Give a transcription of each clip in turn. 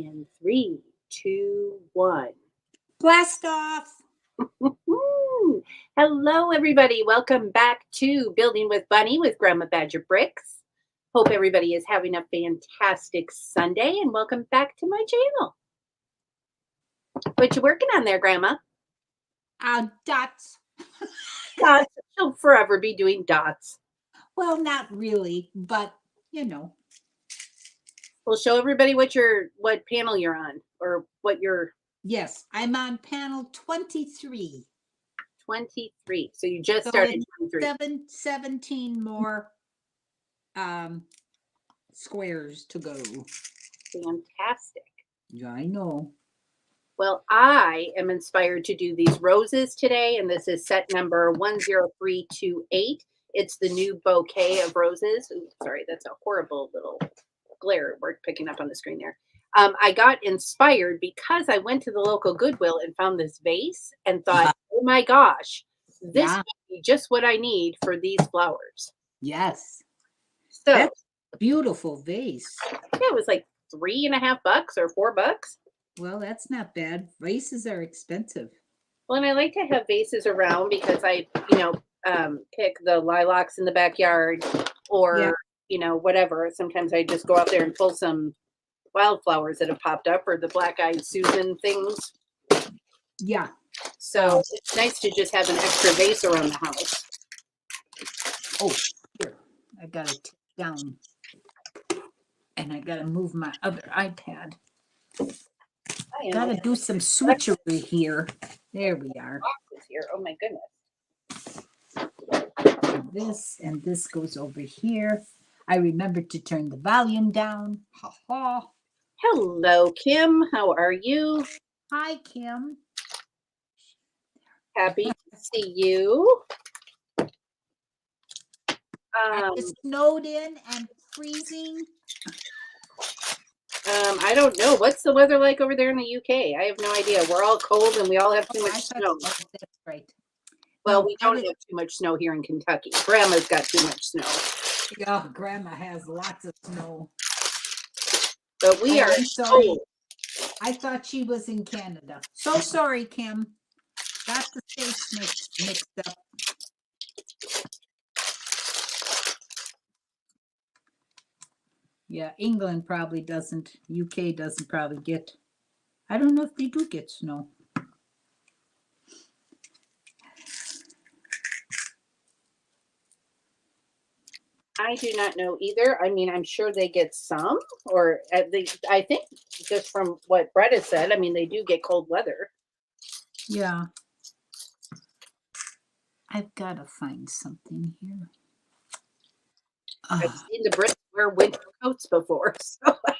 in 3, 2, 1. Blast off. Hello, everybody. Welcome back to Building with Bunny with Grandma Badger Bricks. Hope everybody is having a fantastic Sunday, and welcome back to my channel. What you working on there, Grandma? Dots. Dots. She'll forever be doing dots. Well, not really, but you know. We'll show everybody what panel you're on, or what you're. Yes, I'm on panel 23. 23. So you just started 23. 17 more squares to go. Fantastic. Yeah, I know. Well, I am inspired to do these roses today, and this is set number 10328. It's the new bouquet of roses. Ooh, sorry, that's a horrible little glare we're picking up on the screen there. I got inspired because I went to the local Goodwill and found this vase and thought, oh my gosh, this might be just what I need for these flowers. Yes. So that's a beautiful vase. Yeah, it was like $3.50 or $4. Well, that's not bad. Vases are expensive. Well, and I like to have vases around because I, pick the lilacs in the backyard or, whatever. Sometimes I just go out there and pull some wildflowers that have popped up or the black-eyed Susan things. Yeah. So it's nice to just have an extra vase around the house. Oh, here. I got to take down. And I got to move my other iPad. I got to do some switchery here. There we are. Here. Oh, my goodness. This and this goes over here. I remembered to turn the volume down. Ha ha. Hello, Kim. How are you? Hi, Kim. Happy to see you. It's snowed in and freezing. I don't know. What's the weather like over there in the UK? I have no idea. We're all cold and we all have too much snow. That's right. Well, we don't have too much snow here in Kentucky. Grandma's got too much snow. Yeah, Grandma has lots of snow. But we are sorry. I thought she was in Canada. So sorry, Kim. Got the states mixed up. Yeah, England probably doesn't. UK doesn't probably get. I don't know if they do get snow. I do not know either. I mean, I'm sure they get some, or I think just from what Brett has said, I mean, they do get cold weather. Yeah. I've got to find something here. I've seen the Brits wear winter coats before, so I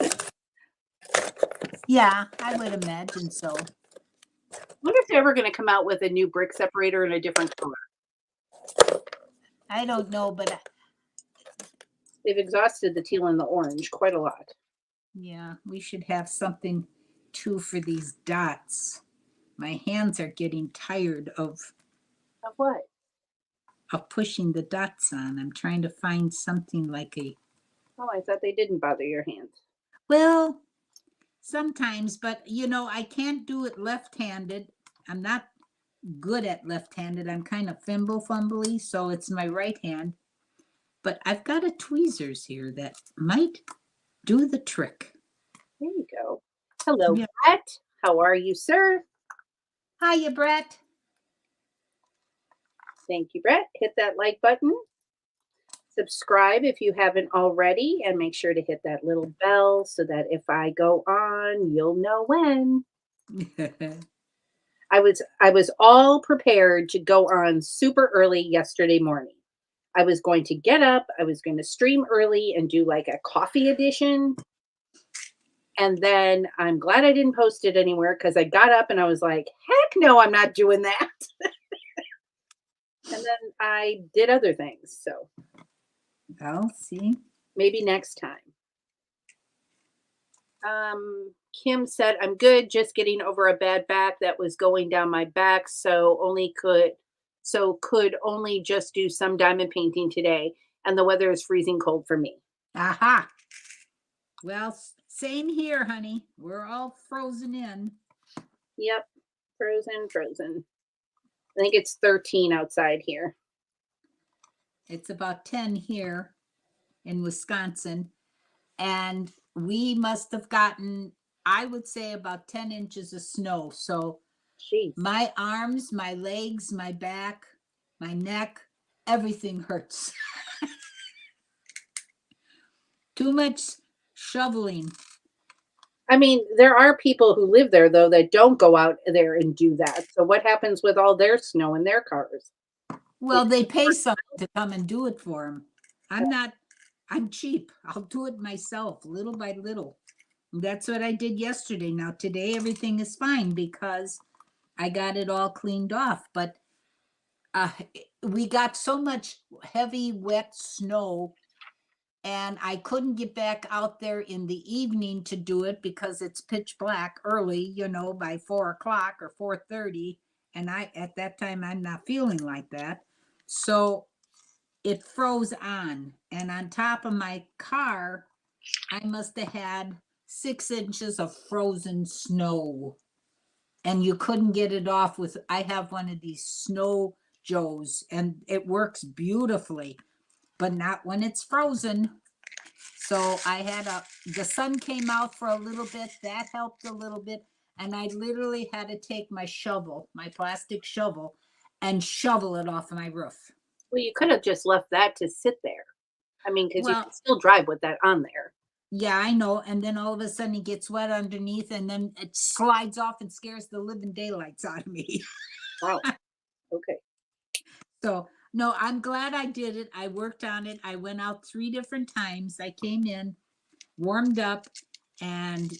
guess. Yeah, I would imagine so. I wonder if they're ever going to come out with a new brick separator in a different color. I don't know, but they've exhausted the teal and the orange quite a lot. Yeah, we should have something too for these dots. My hands are getting tired of what? Of pushing the dots on. I'm trying to find something like a. Oh, I thought they didn't bother your hands. Well, sometimes, but I can't do it left-handed. I'm not good at left-handed. I'm kind of fumbly, so it's my right hand. But I've got a tweezers here that might do the trick. There you go. Hello, yeah. Brett. How are you, sir? Hiya, Brett. Thank you, Brett. Hit that like button. Subscribe if you haven't already, and make sure to hit that little bell so that if I go on, you'll know when. I was all prepared to go on super early yesterday morning. I was going to get up, I was going to stream early and do like a coffee edition. And then I'm glad I didn't post it anywhere because I got up and I was like, heck no, I'm not doing that. And then I did other things. So I'll see. Maybe next time. Kim said, I'm good, just getting over a bad back that was going down my back. Could only just do some diamond painting today. And the weather is freezing cold for me. Aha. Well, Same here, honey. We're all frozen in. Yep. Frozen, frozen. I think it's 13 outside here. It's about 10 here in Wisconsin. And we must have gotten, I would say, about 10 inches of snow. So Jeez. my arms, my legs, my back, my neck, everything hurts. Too much shoveling. I mean, there are people who live there though that don't go out there and do that. So what happens with all their snow in their cars? Well, they pay someone to come and do it for them. I'm cheap. I'll do it myself, little by little. That's what I did yesterday. Now, today, everything is fine because I got it all cleaned off. But uh, we got so much heavy, wet snow, and I couldn't get back out there in the evening to do it because it's pitch black early, by 4 o'clock or 4:30. And at that time, I'm not feeling like that. So it froze on. And on top of my car, I must have had 6 inches of frozen snow. And you couldn't get it off with, I have one of these snow joes and it works beautifully, but not when it's frozen. So the sun came out for a little bit, that helped a little bit. And I literally had to take my shovel, my plastic shovel, and shovel it off my roof. Well, you could have just left that to sit there. I mean, because you Well, can still drive with that on there. yeah, I know. And then all of a sudden it gets wet underneath and then it slides off and scares the living daylights out of me. Wow. Okay. So, no, I'm glad I did it. I worked on it. I went out 3 different times. I came in, warmed up, and,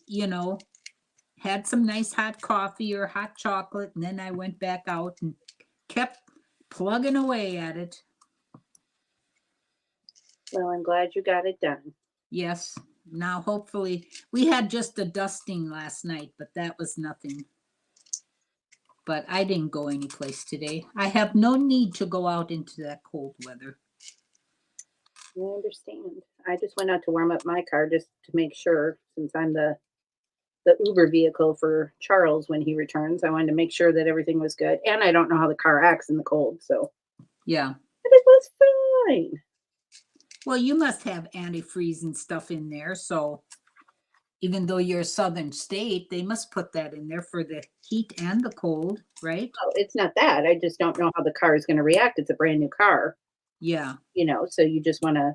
had some nice hot coffee or hot chocolate. And then I went back out and kept plugging away at it. Well, I'm glad you got it done. Yes. Now, hopefully, we had just a dusting last night, but that was nothing. But I didn't go anyplace today. I have no need to go out into that cold weather. I understand. I just went out to warm up my car just to make sure, since I'm the Uber vehicle for Charles when he returns. I wanted to make sure that everything was good. And I don't know how the car acts in the cold, so. Yeah. But it was fine. Well, you must have antifreeze and stuff in there. So even though you're a southern state, they must put that in there for the heat and the cold, right? Oh, it's not that. I just don't know how the car is going to react. It's a brand new car, Yeah. so you just want to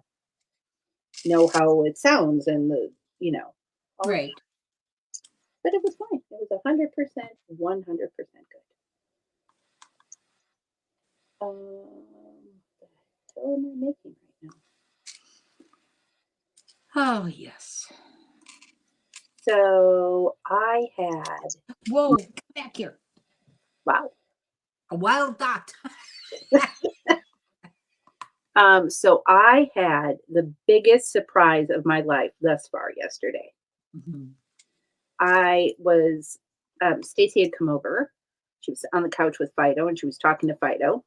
know how it sounds and all of Right. that. But it was fine. It was 100%, 100% good. What the hell am I making right now? Oh, yes. So I had, Whoa, come back here. wow. A wild dot. So I had the biggest surprise of my life thus far yesterday. Mhm. I was, Stacy had come over. She was on the couch with Fido and she was talking to Fido.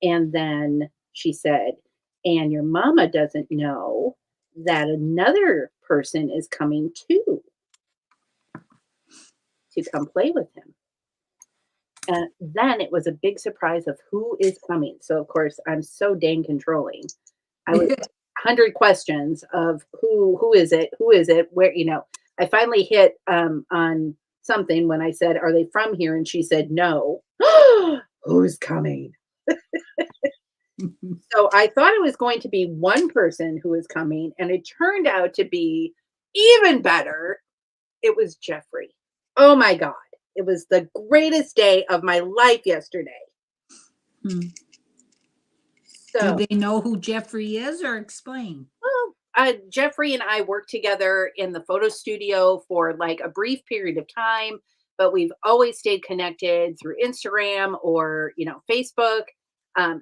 And then she said, and your mama doesn't know that another person is coming too to come play with him. And then it was a big surprise of who is coming. So of course I'm so dang controlling. I was 100 questions of who is it? Who is it? Where, I finally hit on something when I said, are they from here? And she said, no. Who's coming? So I thought it was going to be one person who was coming, and it turned out to be even better. It was Jeffrey. Oh my God. It was the greatest day of my life yesterday. Hmm. So, Do they know who Jeffrey is or explain? well, Jeffrey and I worked together in the photo studio for like a brief period of time, but we've always stayed connected through Instagram or, Facebook.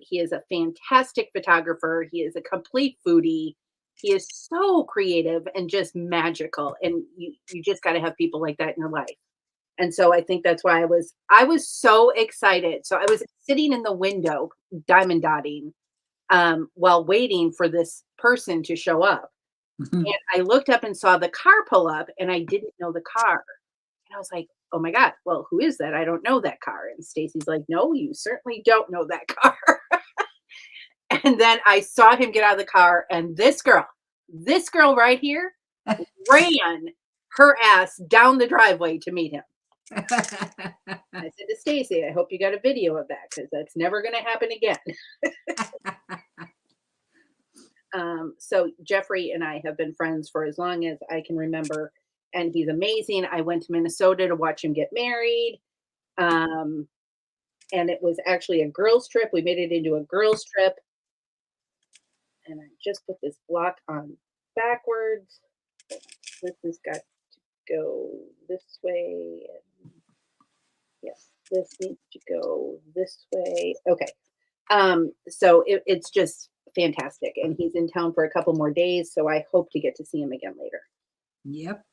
He is a fantastic photographer. He is a complete foodie. He is so creative and just magical. And you just got to have people like that in your life. And so I think that's why I was so excited. So I was sitting in the window, diamond dotting, while waiting for this person to show up. And I looked up and saw the car pull up, and I didn't know the car. And I was like, "Oh my god, well, who is that? I don't know that car." And Stacy's like, "No, you certainly don't know that car." And then I saw him get out of the car, and this girl right here ran her ass down the driveway to meet him. I said to Stacy, "I hope you got a video of that because that's never going to happen again." So Jeffrey and I have been friends for as long as I can remember, and he's amazing. I went to Minnesota to watch him get married. Um, and it was actually a girls' trip. We made it into a girls' trip. And I just put this block on backwards. This has got to go this way. And yes, this needs to go this way. Okay. So it's just fantastic. And he's in town for a couple more days. So I hope to get to see him again later. Yep.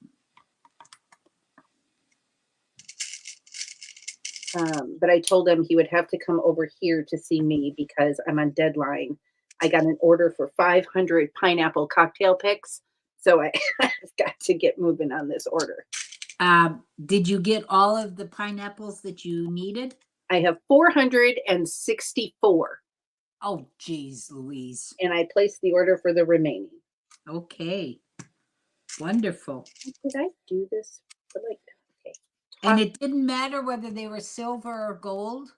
But I told him he would have to come over here to see me because I'm on deadline. I got an order for 500 pineapple cocktail picks. So I've got to get moving on this order. Did you get all of the pineapples that you needed? I have 464. Oh, geez, Louise. And I placed the order for the remaining. Okay. Wonderful. Did I do this? Like, okay. And it didn't matter whether they were silver or gold?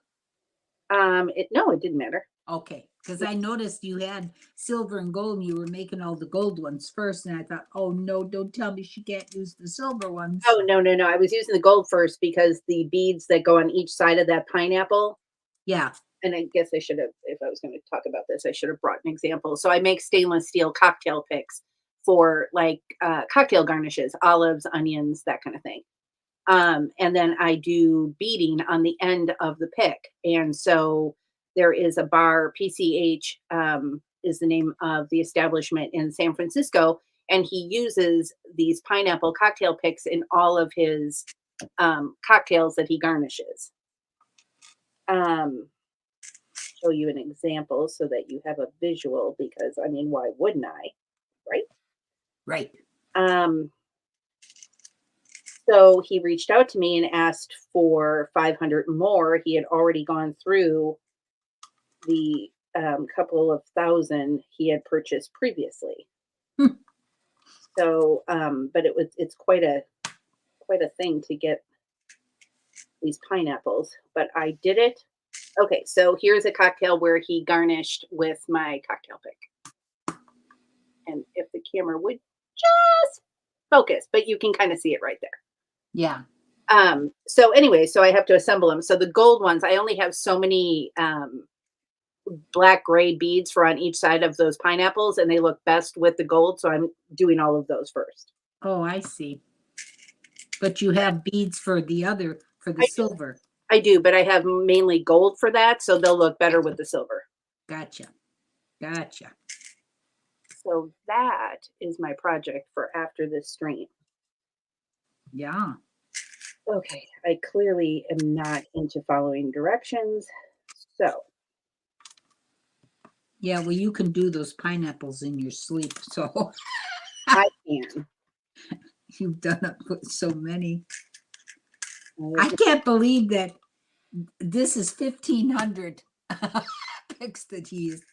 No, it didn't matter. Okay, because I noticed you had silver and gold and you were making all the gold ones first. And I thought, oh, no, don't tell me she can't use the silver ones. Oh, no. I was using the gold first because the beads that go on each side of that pineapple. Yeah. And I guess I should have, if I was going to talk about this, I should have brought an example. So I make stainless steel cocktail picks for like cocktail garnishes, olives, onions, that kind of thing. And then I do beading on the end of the pick. And so there is a bar, PCH is the name of the establishment in San Francisco. And he uses these pineapple cocktail picks in all of his cocktails that he garnishes. Show you an example so that you have a visual because, I mean, why wouldn't I? Right? Right. So he reached out to me and asked for 500 more. He had already gone through the couple of thousand he had purchased previously. So, but it's quite a thing to get these pineapples. But I did it. Okay, so here's a cocktail where he garnished with my cocktail pick. And if the camera would just focus, but you can kind of see it right there. Yeah. So anyway, so I have to assemble them. So the gold ones, I only have so many black gray beads for on each side of those pineapples, and they look best with the gold. So I'm doing all of those first. Oh, I see. But you have beads for the silver. I do, but I have mainly gold for that, so they'll look better with the silver. Gotcha. So that is my project for after this stream. Yeah. Okay, I clearly am not into following directions. So. Yeah, well, you can do those pineapples in your sleep, so. I can. You've done it with so many. I can't believe that this is 1,500 picks that he's.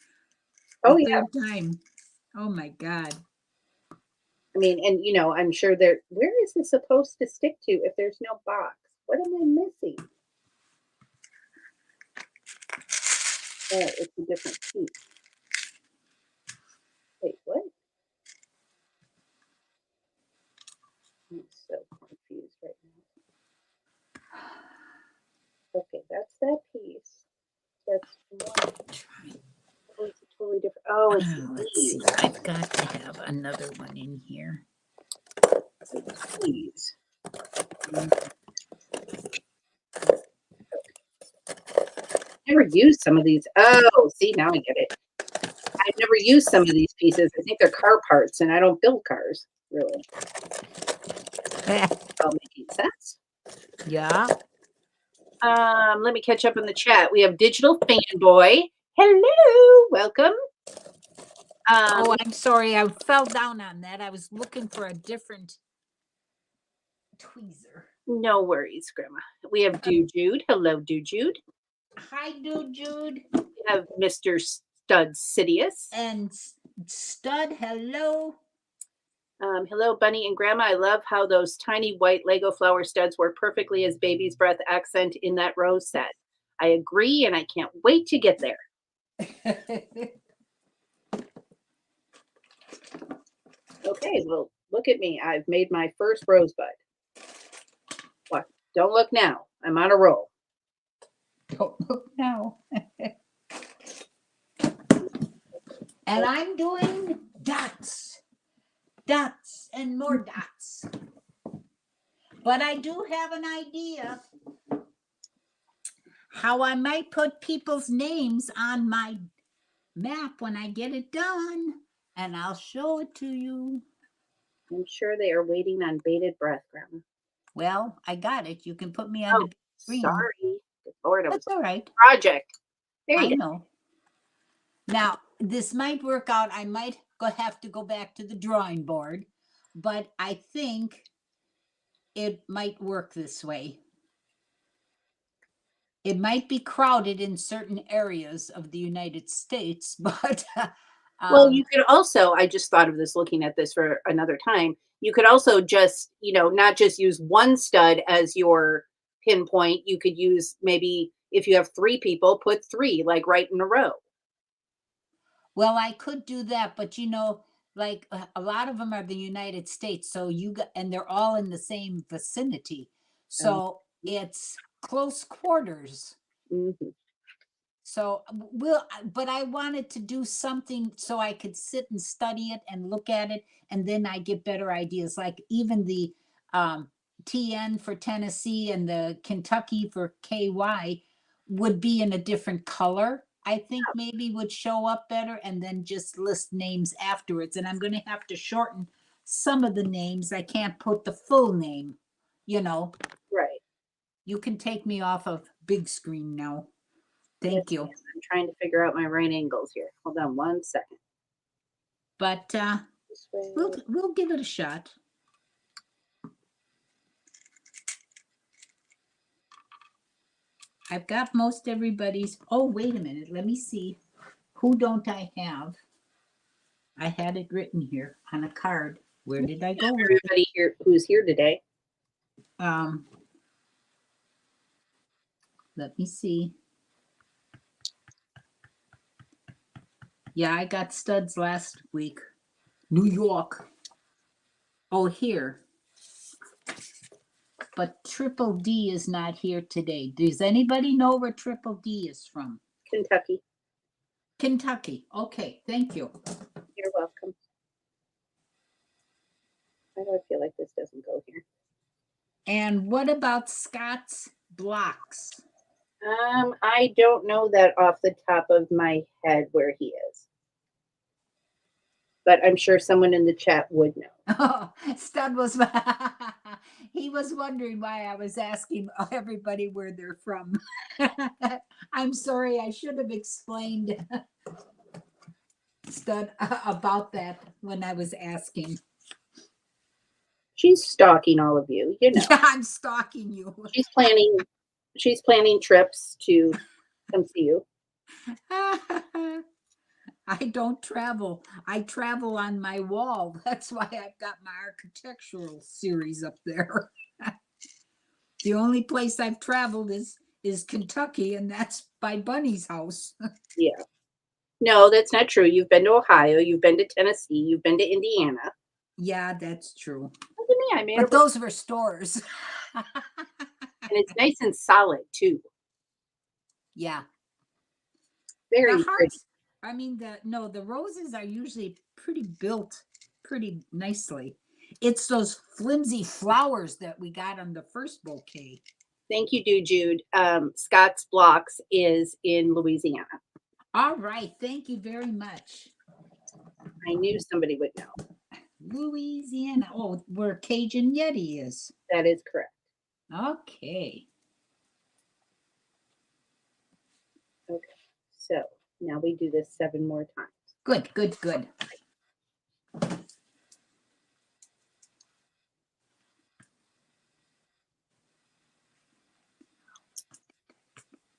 Oh, yeah. Time. Oh, my God. I mean, and I'm sure where is this supposed to stick to if there's no box? What am I missing? Oh, it's a different piece. Wait, what? I'm so confused right now. Okay, that's that piece. That's one. Oh, it's a totally different. Oh, it's let's see. I've got to have another one in here. These. Never used some of these. Oh, see, now I get it. I've never used some of these pieces. I think they're car parts, and I don't build cars, really. All making sense. Yeah. Let me catch up in the chat. We have Digital Fanboy. Hello, welcome. Oh, I'm sorry. I fell down on that. I was looking for a different tweezer. No worries, Grandma. We have Jude. Hello, Jude. Hi, Jude. We have Mr. Stud Sidious. And Stud, hello. Hello, Bunny and Grandma. I love how those tiny white Lego flower studs work perfectly as baby's breath accent in that rose set. I agree, and I can't wait to get there. Okay, well, look at me. I've made my first rosebud. What? Don't look now. I'm on a roll. Don't look now. And I'm doing dots and more dots. But I do have an idea how I might put people's names on my map when I get it done, and I'll show it to you. I'm sure they are waiting on bated breath, Grandma. Well, I got it. You can put me on the screen. Sorry. Good Lord, it was That's all right. project. There you I go. know. Now, this might work out. I might have to go back to the drawing board, but I think it might work this way. It might be crowded in certain areas of the United States, but Well, you could also, I just thought of this looking at this for another time. You could also just, not just use one stud as your pinpoint. You could use maybe if you have 3 people, put 3 like right in a row. well, I could do that, but like a lot of them are the United States, so and they're all in the same vicinity. So it's close quarters. Mhm. So but I wanted to do something so I could sit and study it and look at it, and then I get better ideas. Like even the TN for Tennessee and the Kentucky for KY would be in a different color. I think maybe would show up better, and then just list names afterwards. And I'm going to have to shorten some of the names. I can't put the full name, Right. You can take me off of big screen now. Thank you. I'm trying to figure out my right angles here. Hold on one second. But we'll give it a shot. I've got most everybody's. Oh, wait a minute. Let me see. Who don't I have? I had it written here on a card. Where did I go with everybody here who's here today? Let me see. Yeah, I got studs last week. New York. Oh, here. But Triple D is not here today. Does anybody know where Triple D is from? Kentucky. Kentucky. Okay, thank you. You're welcome. Why do I feel like this doesn't go here? And what about Scott's blocks? I don't know that off the top of my head where he is. But I'm sure someone in the chat would know. Oh, Stud was he was wondering why I was asking everybody where they're from. I'm sorry, I should have explained Stud about that when I was asking. She's stalking all of you, Yeah, I'm stalking you. She's planning trips to come see you. I don't travel. I travel on my wall. That's why I've got my architectural series up there. The only place I've traveled is Kentucky, and that's by Bunny's house. Yeah. No, that's not true. You've been to Ohio, you've been to Tennessee, you've been to Indiana. Yeah, that's true. Look at me, but those were stores. And it's nice and solid too. Yeah. Very pretty. I mean, the roses are usually pretty built pretty nicely. It's those flimsy flowers that we got on the first bouquet. Thank you, Jude. Scott's Blocks is in Louisiana. All right. Thank you very much. I knew somebody would know. Louisiana. Oh, where Cajun Yeti is. That is correct. Okay. Okay. So now we do this 7 more times. Good, good, good.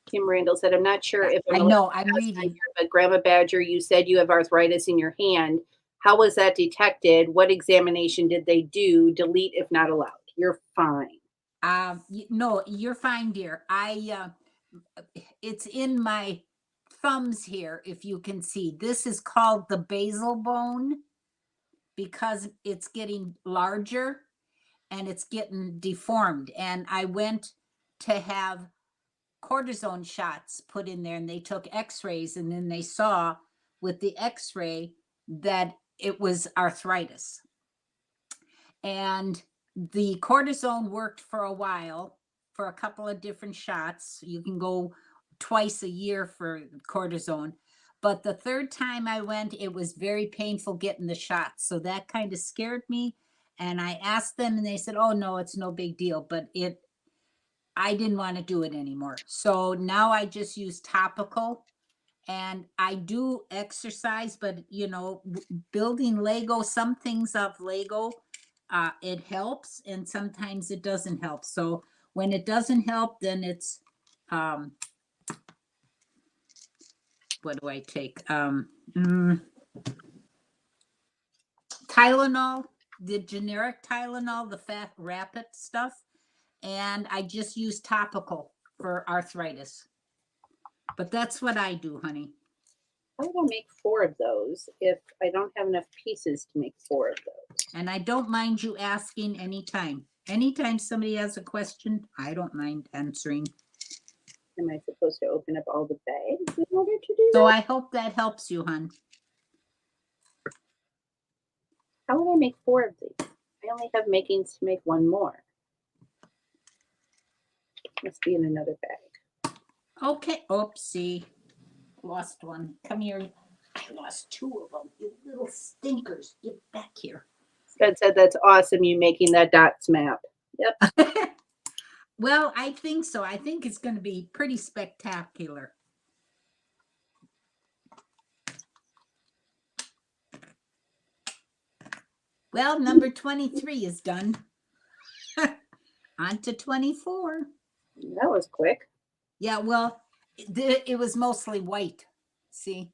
Kim Randall said, I'm not sure if I I'm know, I'm reading. but Grandma Badger, you said you have arthritis in your hand. How was that detected? What examination did they do? Delete if not allowed. You're fine. No, you're fine, dear. It's in my thumbs here, if you can see. This is called the basal bone because it's getting larger and it's getting deformed. And I went to have cortisone shots put in there and they took x-rays and then they saw with the x-ray that it was arthritis. And the cortisone worked for a while for a couple of different shots. You can go twice a year for cortisone. But the third time I went, it was very painful getting the shots. So that kind of scared me. And I asked them and they said, oh no, it's no big deal. But I didn't want to do it anymore. So now I just use topical and I do exercise, but building Lego, some things of Lego, it helps and sometimes it doesn't help. So when it doesn't help, then it's, what do I take? Tylenol, the generic Tylenol, the fat rapid stuff. And I just use topical for arthritis. But that's what I do, honey. How would I make 4 of those if I don't have enough pieces to make 4 of those? And I don't mind you asking anytime. Anytime somebody has a question, I don't mind answering. Am I supposed to open up all the bags in order to do So that? I hope that helps you, hon. How would I make 4 of these? I only have makings to make 1 more. Must be in another bag. Okay. Oopsie. Lost one. Come here. I lost 2 of them. You little stinkers. Get back here. Scott said that's awesome, you making that dots map. Yep. Well, I think so. I think it's going to be pretty spectacular. Well, number 23 is done. On to 24. That was quick. Yeah, well, it was mostly white. See?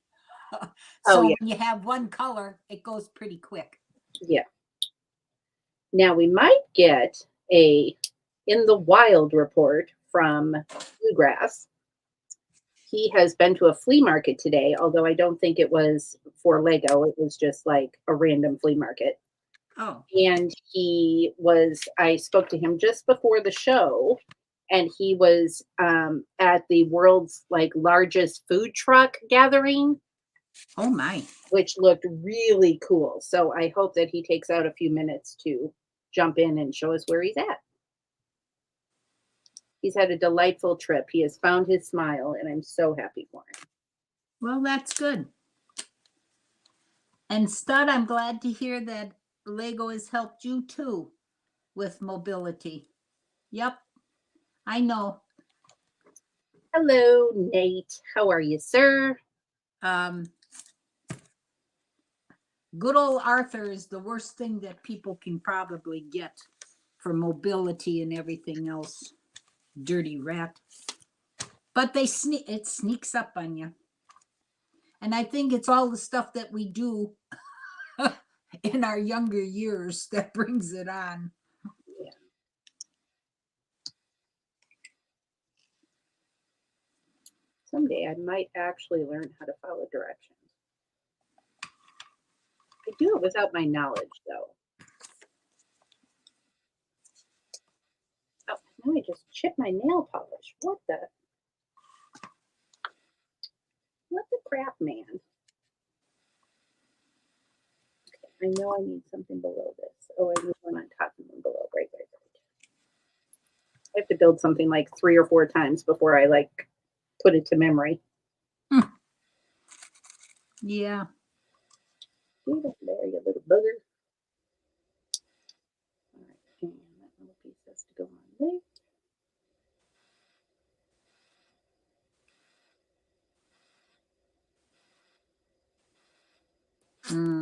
So Oh, yeah. when you have one color, it goes pretty quick. Yeah. Now we might get a in the wild report from Bluegrass. He has been to a flea market today, although I don't think it was for Lego. It was just like a random flea market. Oh, And I spoke to him just before the show, and he was at the world's like largest food truck gathering, oh my. which looked really cool. So I hope that he takes out a few minutes to jump in and show us where he's at. He's had a delightful trip. He has found his smile, and I'm so happy for him. Well, that's good. And Stud, I'm glad to hear that Lego has helped you too with mobility. Yep, I know. Hello, Nate. How are you, sir? Good old Arthur is the worst thing that people can probably get for mobility and everything else. Dirty rat. But it sneaks up on you. And I think it's all the stuff that we do in our younger years that brings it on. Yeah. Someday I might actually learn how to follow directions. I do it without my knowledge, though. Oh, now I just chipped my nail polish. What the crap, man? Okay, I know I need something below this. Oh, I need one on top and one below. Right. I have to build something like 3 or 4 times before I like put it to memory. Yeah. There, you little bugger. All right, and that little piece has to go on there.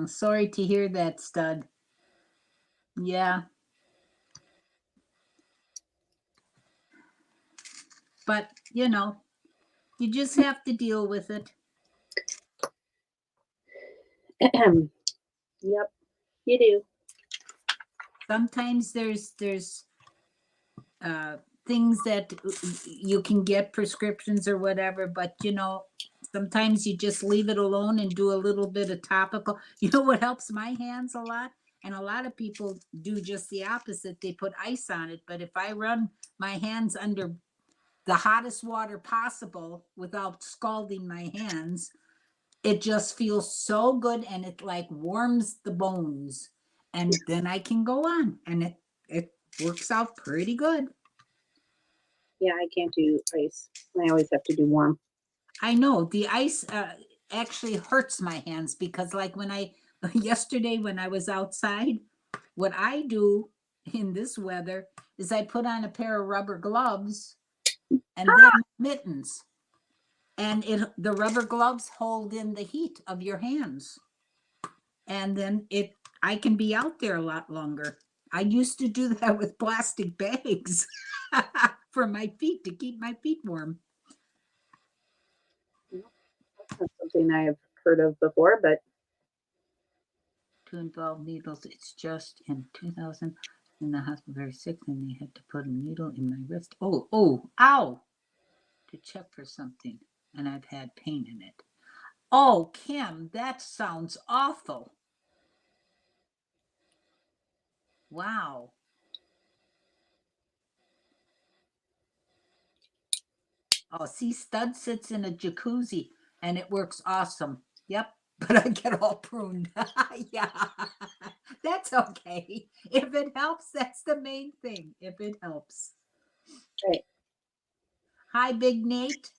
Sorry to hear that, stud. Yeah. But, you just have to deal with it. Yep, you do. Sometimes there's things that you can get prescriptions or whatever, but sometimes you just leave it alone and do a little bit of topical. You know what helps my hands a lot? And a lot of people do just the opposite. They put ice on it. But if I run my hands under the hottest water possible without scalding my hands, it just feels so good, and it like warms the bones. And then I can go on, and it works out pretty good. Yeah, I can't do ice. I always have to do warm. I know the ice actually hurts my hands because, like, yesterday when I was outside, what I do in this weather is I put on a pair of rubber gloves and then mittens, and the rubber gloves hold in the heat of your hands, and then I can be out there a lot longer. I used to do that with plastic bags for my feet to keep my feet warm. That's not something I have heard of before, but To involve needles, it's just in 2000 in the hospital, very sick, and they had to put a needle in my wrist. Oh, ow! To check for something, and I've had pain in it. Oh, Kim, that sounds awful. Wow. Oh, see, Stud sits in a jacuzzi, and it works awesome. Yep, but I get all pruned. Yeah, that's okay. If it helps, that's the main thing. If it helps. right. Hi, Big Nate.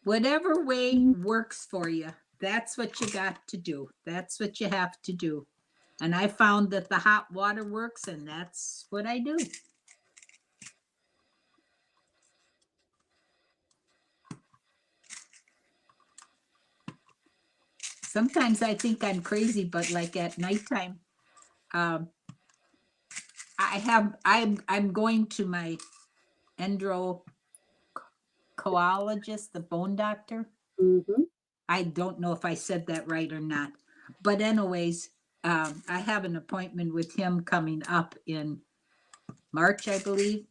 Whatever way works for you, that's what you got to do. That's what you have to do. And I found that the hot water works, and that's what I do. Sometimes I think I'm crazy, but like at nighttime, I'm going to my endocrinologist, the bone doctor. Mm-hmm. I don't know if I said that right or not, but anyways, I have an appointment with him coming up in March, I believe.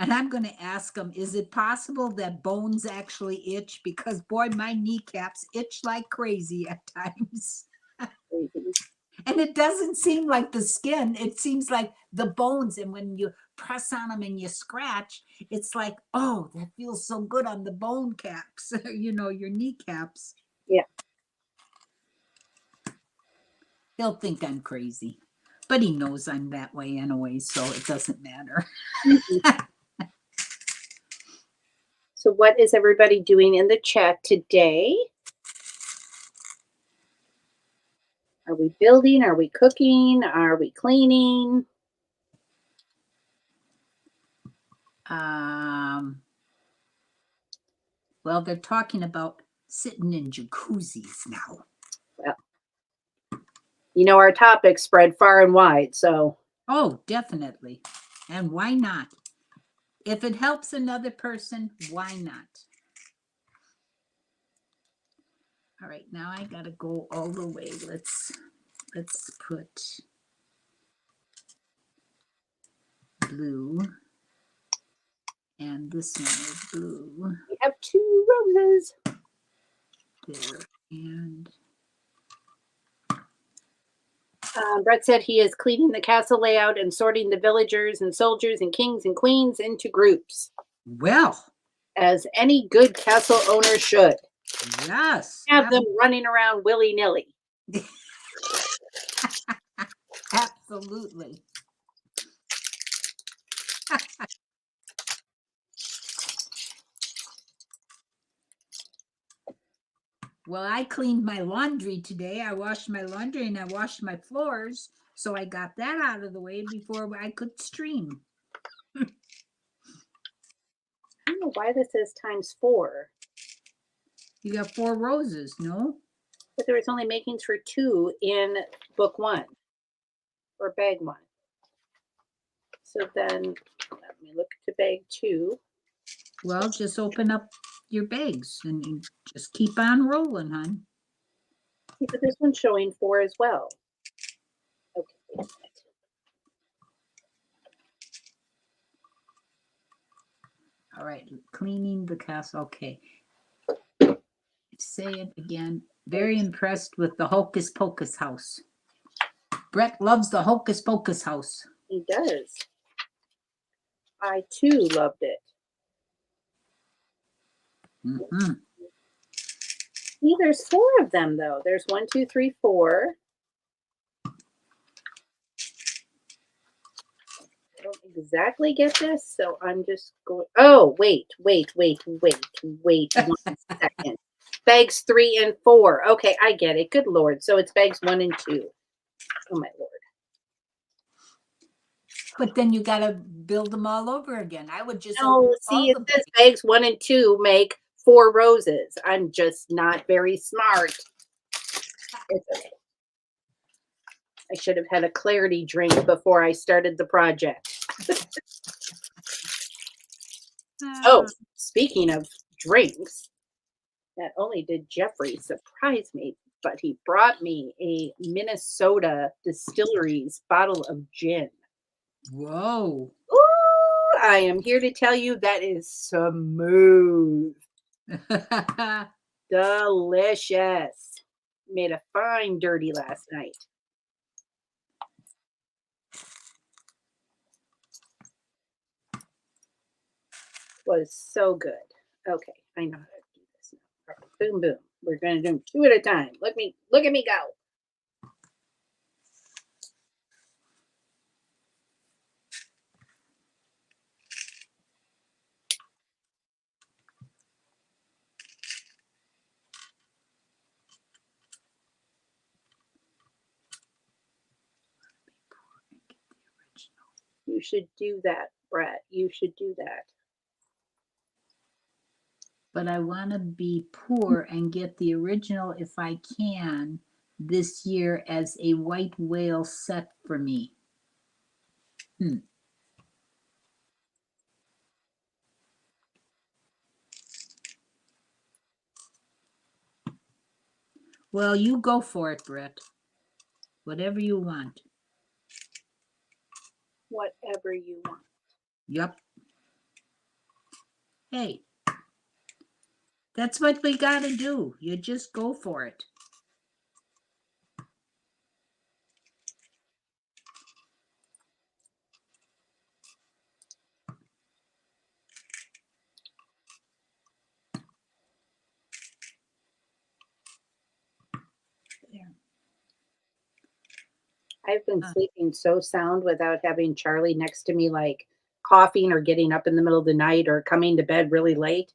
And I'm going to ask him, is it possible that bones actually itch? Because boy, my kneecaps itch like crazy at times. And it doesn't seem like the skin, it seems like the bones. And when you press on them and you scratch, it's like, oh, that feels so good on the bone caps, your kneecaps. Yeah. He'll think I'm crazy, but he knows I'm that way anyway, so it doesn't matter. So what is everybody doing in the chat today? Are we building? Are we cooking? Are we cleaning? Well, they're talking about sitting in jacuzzis now. Well, our topics spread far and wide, so. Oh, definitely. And why not? If it helps another person, why not? All right, now I gotta go all the way. Let's put blue, and this one is blue. We have 2 roses. There, and Brett said he is cleaning the castle layout and sorting the villagers and soldiers and kings and queens into groups. Well, as any good castle owner should. Yes. Have them running around willy-nilly. Absolutely. Well, I cleaned my laundry today. I washed my laundry and I washed my floors. So I got that out of the way before I could stream. don't know why this is times 4, You got 4 roses, no? but there was only makings for 2 in book 1 or bag 1. So then let me look to bag 2. Well, just open up your bags and just keep on rolling, hon. See, but this one's showing 4 as well. Okay, wait a minute. All right, cleaning the castle. Okay. Say it again. Very impressed with the Hocus Pocus house. Brett loves the Hocus Pocus house. He does. I too loved it. Mm-hmm. See, there's 4 of them though. There's 1, 2, 3, 4. I don't exactly get this, so I'm just going. Oh, wait 1 second. Bags 3 and 4. Okay, I get it. Good Lord. So it's bags 1 and 2. Oh my Lord. But then you got to build them all over again. I would just No, open see, all it the says bags 1 and 2 make 4 roses. I'm just not very smart. It's okay. I should have had a clarity drink before I started the project. Oh, speaking of drinks, not only did Jeffrey surprise me, but he brought me a Minnesota Distilleries bottle of gin. Whoa. Ooh, I am here to tell you that is smooth. Delicious. Made a fine dirty last night. Was so good. Okay, I know how to do this now. All right, boom, boom. We're gonna do them 2 at a time. Look at me go. You should do that, Brett. You should do that. But I want to be poor and get the original if I can this year as a white whale set for me. Well, you go for it, Brett. Whatever you want. Whatever you want. Yep. Hey, that's what we got to do. You just go for it. There. I've been sleeping so sound without having Charlie next to me, like coughing or getting up in the middle of the night or coming to bed really late.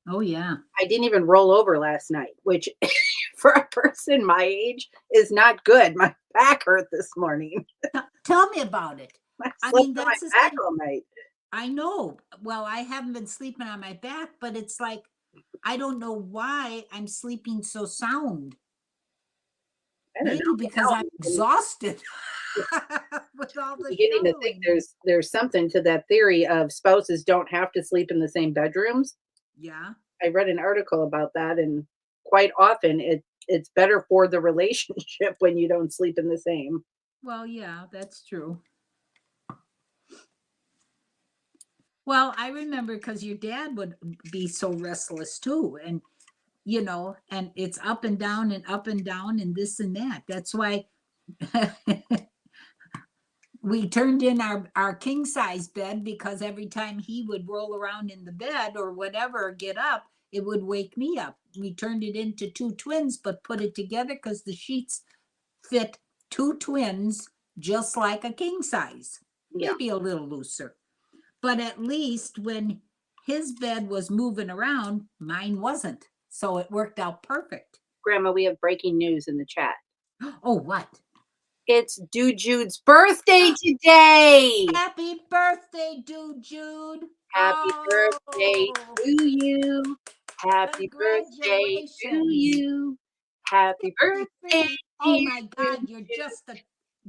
Oh, yeah. I didn't even roll over last night, which for a person my age is not good. My back hurt this morning. Tell me about it. I I slept mean, on my that's the back thing. all night. I know. Well, I haven't been sleeping on my back, but it's like, I don't know why I'm sleeping so sound. I don't Maybe know. because I'm exhausted with all the Beginning to think shuttling. there's something to that theory of spouses don't have to sleep in the same bedrooms. Yeah. I read an article about that, and quite often it's better for the relationship when you don't sleep in the same. Well, yeah, that's true. Well, I remember because your dad would be so restless too. And, and it's up and down and up and down and this and that. That's why we turned in our king size bed, because every time he would roll around in the bed or whatever, get up, it would wake me up. We turned it into 2 twins, but put it together because the sheets fit 2 twins just like a king size, Yeah. maybe a little looser. But at least when his bed was moving around, mine wasn't. So it worked out perfect. Grandma, we have breaking news in the chat. Oh, what? It's Dude Jude's birthday today. Happy birthday, Dude Jude. Happy birthday Oh, to you. Happy birthday to congratulations. you. Happy birthday, Oh dear my Dude God, you're Jude. just a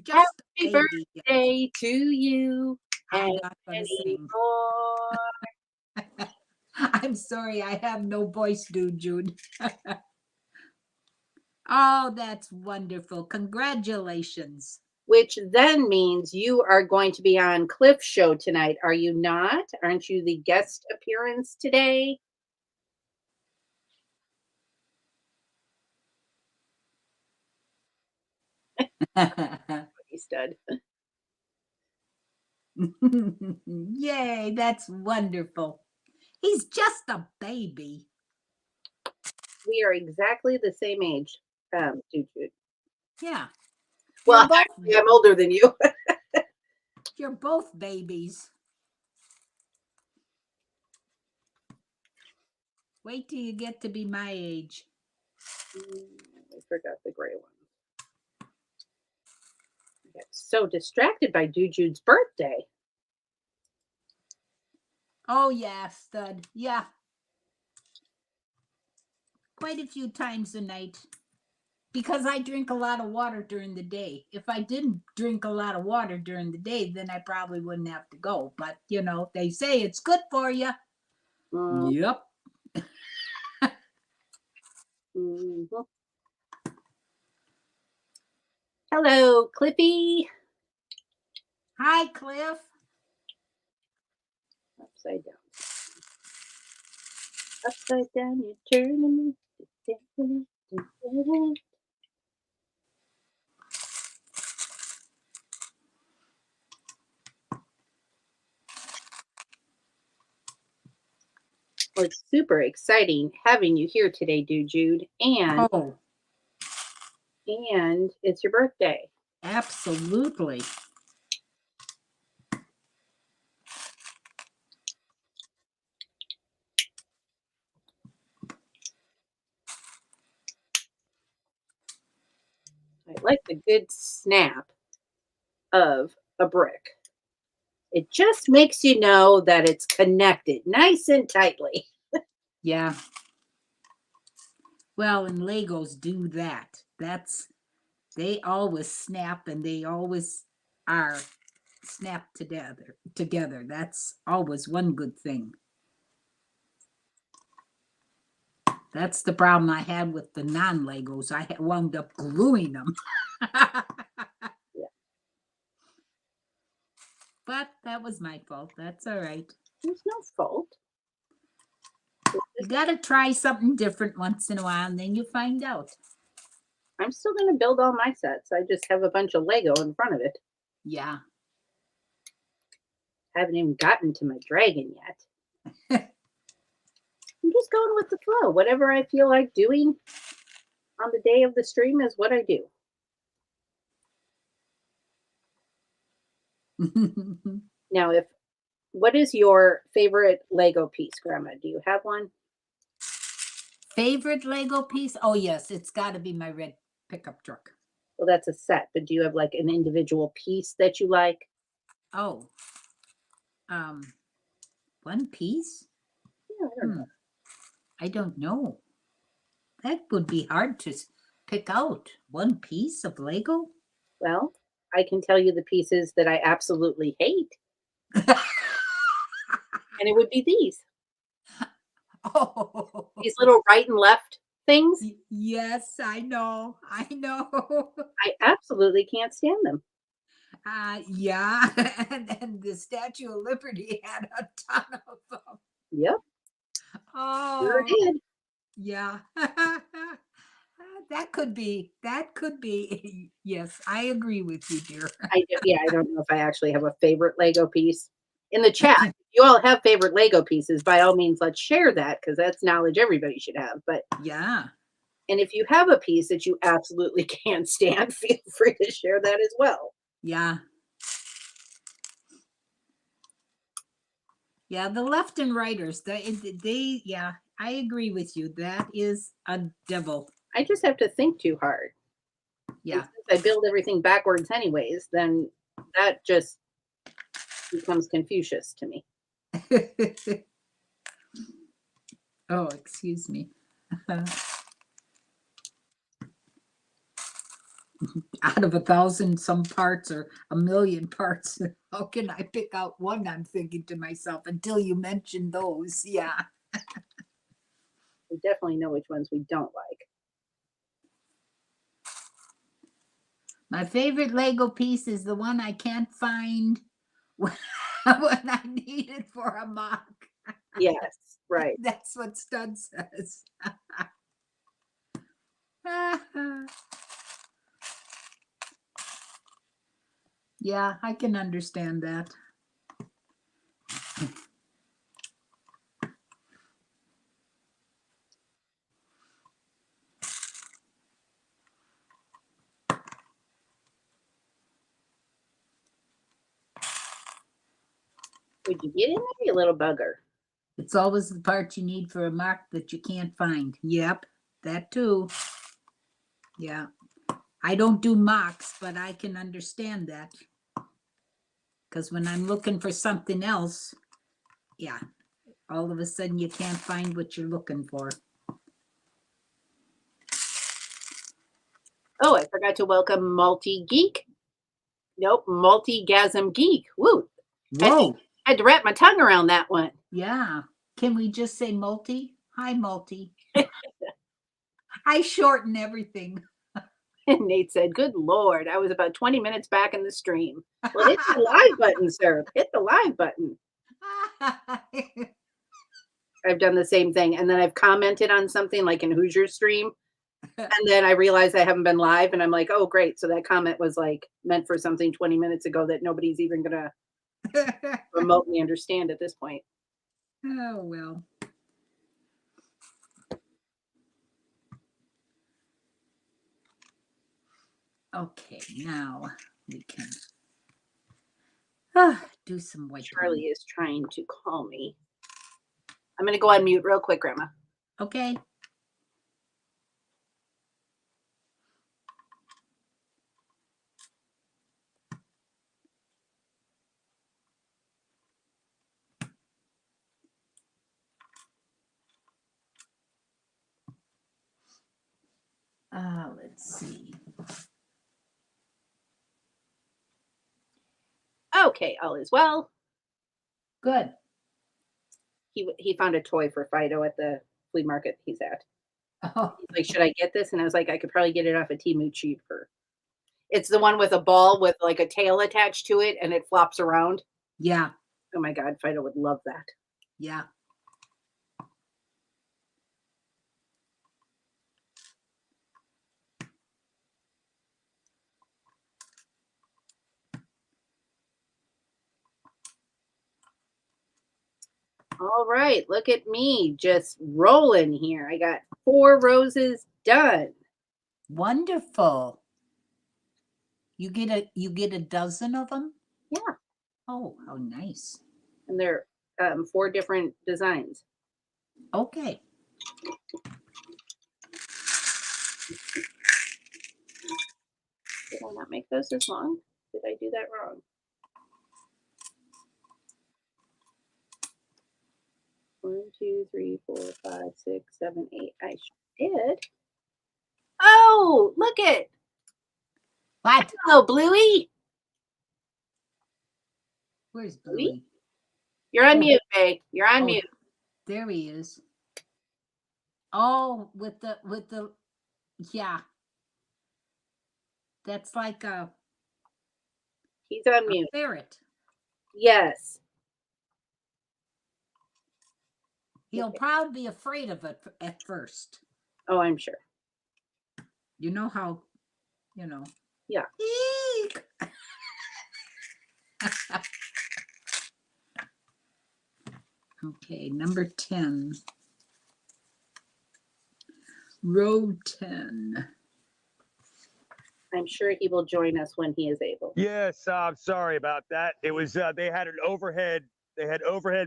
Happy baby. birthday to you. I'm And not gonna many sing. more. I'm sorry, I have no voice, Dude Jude. Oh, that's wonderful. Congratulations. Which then means you are going to be on Cliff's show tonight, are you not? Aren't you the guest appearance today? He stud. Yay, that's wonderful. He's just a baby. We are exactly the same age, Jude. Yeah. Well, You're both actually, I'm older than you. you're both babies. Wait till you get to be my age. I forgot the gray one. I got so distracted by Dude Jude's birthday. Oh yeah, stud. Yeah. Quite a few times a night. Because I drink a lot of water during the day. If I didn't drink a lot of water during the day, then I probably wouldn't have to go. But you know, they say it's good for you. Mm, Yep. mhm. Hello, Cliffy. Hi, Cliff. Upside down. Upside down, you're turning me. Well, it's super exciting having you here today, Dude Jude, Oh, and it's your birthday. absolutely. I like the good snap of a brick. It just makes you know that it's connected nice and tightly. Yeah. Well, and Legos do that. They always snap and they always are snapped together. That's always one good thing. That's the problem I had with the non-Legos. I wound up gluing them. Yeah. But that was my fault. That's all right. There's no fault. You got to try something different once in a while, and then you find out. I'm still going to build all my sets. I just have a bunch of Lego in front of it. Yeah. I haven't even gotten to my dragon yet. I'm just going with the flow. Whatever I feel like doing on the day of the stream is what I do. Now, what is your favorite Lego piece, Grandma? Do you have one? Favorite Lego piece? Oh, yes. It's got to be my red pickup truck. Well, that's a set, but do you have like an individual piece that you like? Oh, one piece? Yeah, I don't know. I don't know. That would be hard to pick out. One piece of Lego? Well, I can tell you the pieces that I absolutely hate, and it would be these Oh, little right and left things. yes, I know. I know. I absolutely can't stand them. Yeah, and the Statue of Liberty had a ton of them. Yep, sure Oh, did. yeah. That could be, yes, I agree with you, dear. Yeah, I don't know if I actually have a favorite Lego piece. In the chat, if you all have favorite Lego pieces, by all means, let's share that because that's knowledge everybody should have. But Yeah. and if you have a piece that you absolutely can't stand, feel free to share that as well. Yeah. Yeah, the left and righters, yeah, I agree with you. That is a devil. I just have to think too hard. Yeah. And since I build everything backwards anyways, then that just becomes Confucius to me. Oh, excuse me. Out of 1,000 some parts or 1,000,000 parts, how can I pick out one? I'm thinking to myself until you mention those. Yeah. We definitely know which ones we don't like. My favorite Lego piece is the one I can't find when, when I need it for a mock. Yes, right. That's what Stud says. Yeah, I can understand that. Would you get in there, you little bugger? It's always the part you need for a mark that you can't find. Yep, that too. Yeah. I don't do mocks, but I can understand that. Because when I'm looking for something else, yeah, all of a sudden you can't find what you're looking for. Oh, I forgot to welcome Multi Geek. Nope, Multi-gasm Geek. Woo. Whoa. Had to wrap my tongue around that one. Yeah. Can we just say multi? Hi, multi. I shorten everything. And Nate said, "Good Lord, I was about 20 minutes back in the stream." Well, hit the live button, sir. Hit the live button. I've done the same thing. And then I've commented on something like in Hoosier stream. And then I realized I haven't been live. And I'm like, oh, great. So that comment was like meant for something 20 minutes ago that nobody's even going to remotely understand at this point. Oh, well. Okay, now we can do some white. Charlie is trying to call me. I'm going to go on mute real quick, Grandma. Okay. Let's see. Okay, all is well. Good. He found a toy for Fido at the flea market he's at. Oh. He's like, should I get this? And I was like, I could probably get it off of Temu cheaper. It's the one with a ball with like a tail attached to it and it flops around. Yeah. Oh my God, Fido would love that. Yeah. All right, look at me just rolling here. I got 4 roses done. Wonderful. You get a dozen of them? Yeah. Oh, how nice. And they're 4 different designs. Okay. Did I not make those this long? Did I do that wrong? One, 2, 3, 4, 5, 6, 7, 8. I did. Oh, look it. What? Hello, Bluey. Where's Bluey? You're on mute, Faye. You're on mute. There he is. Oh, with the yeah. That's like He's on mute. Ferret. Yes. He'll probably be afraid of it at first. Oh, I'm sure. You know how, you know. Yeah. Okay, number 10. Row 10. I'm sure he will join us when he is able. Yes, I'm sorry about that. It was they had overhead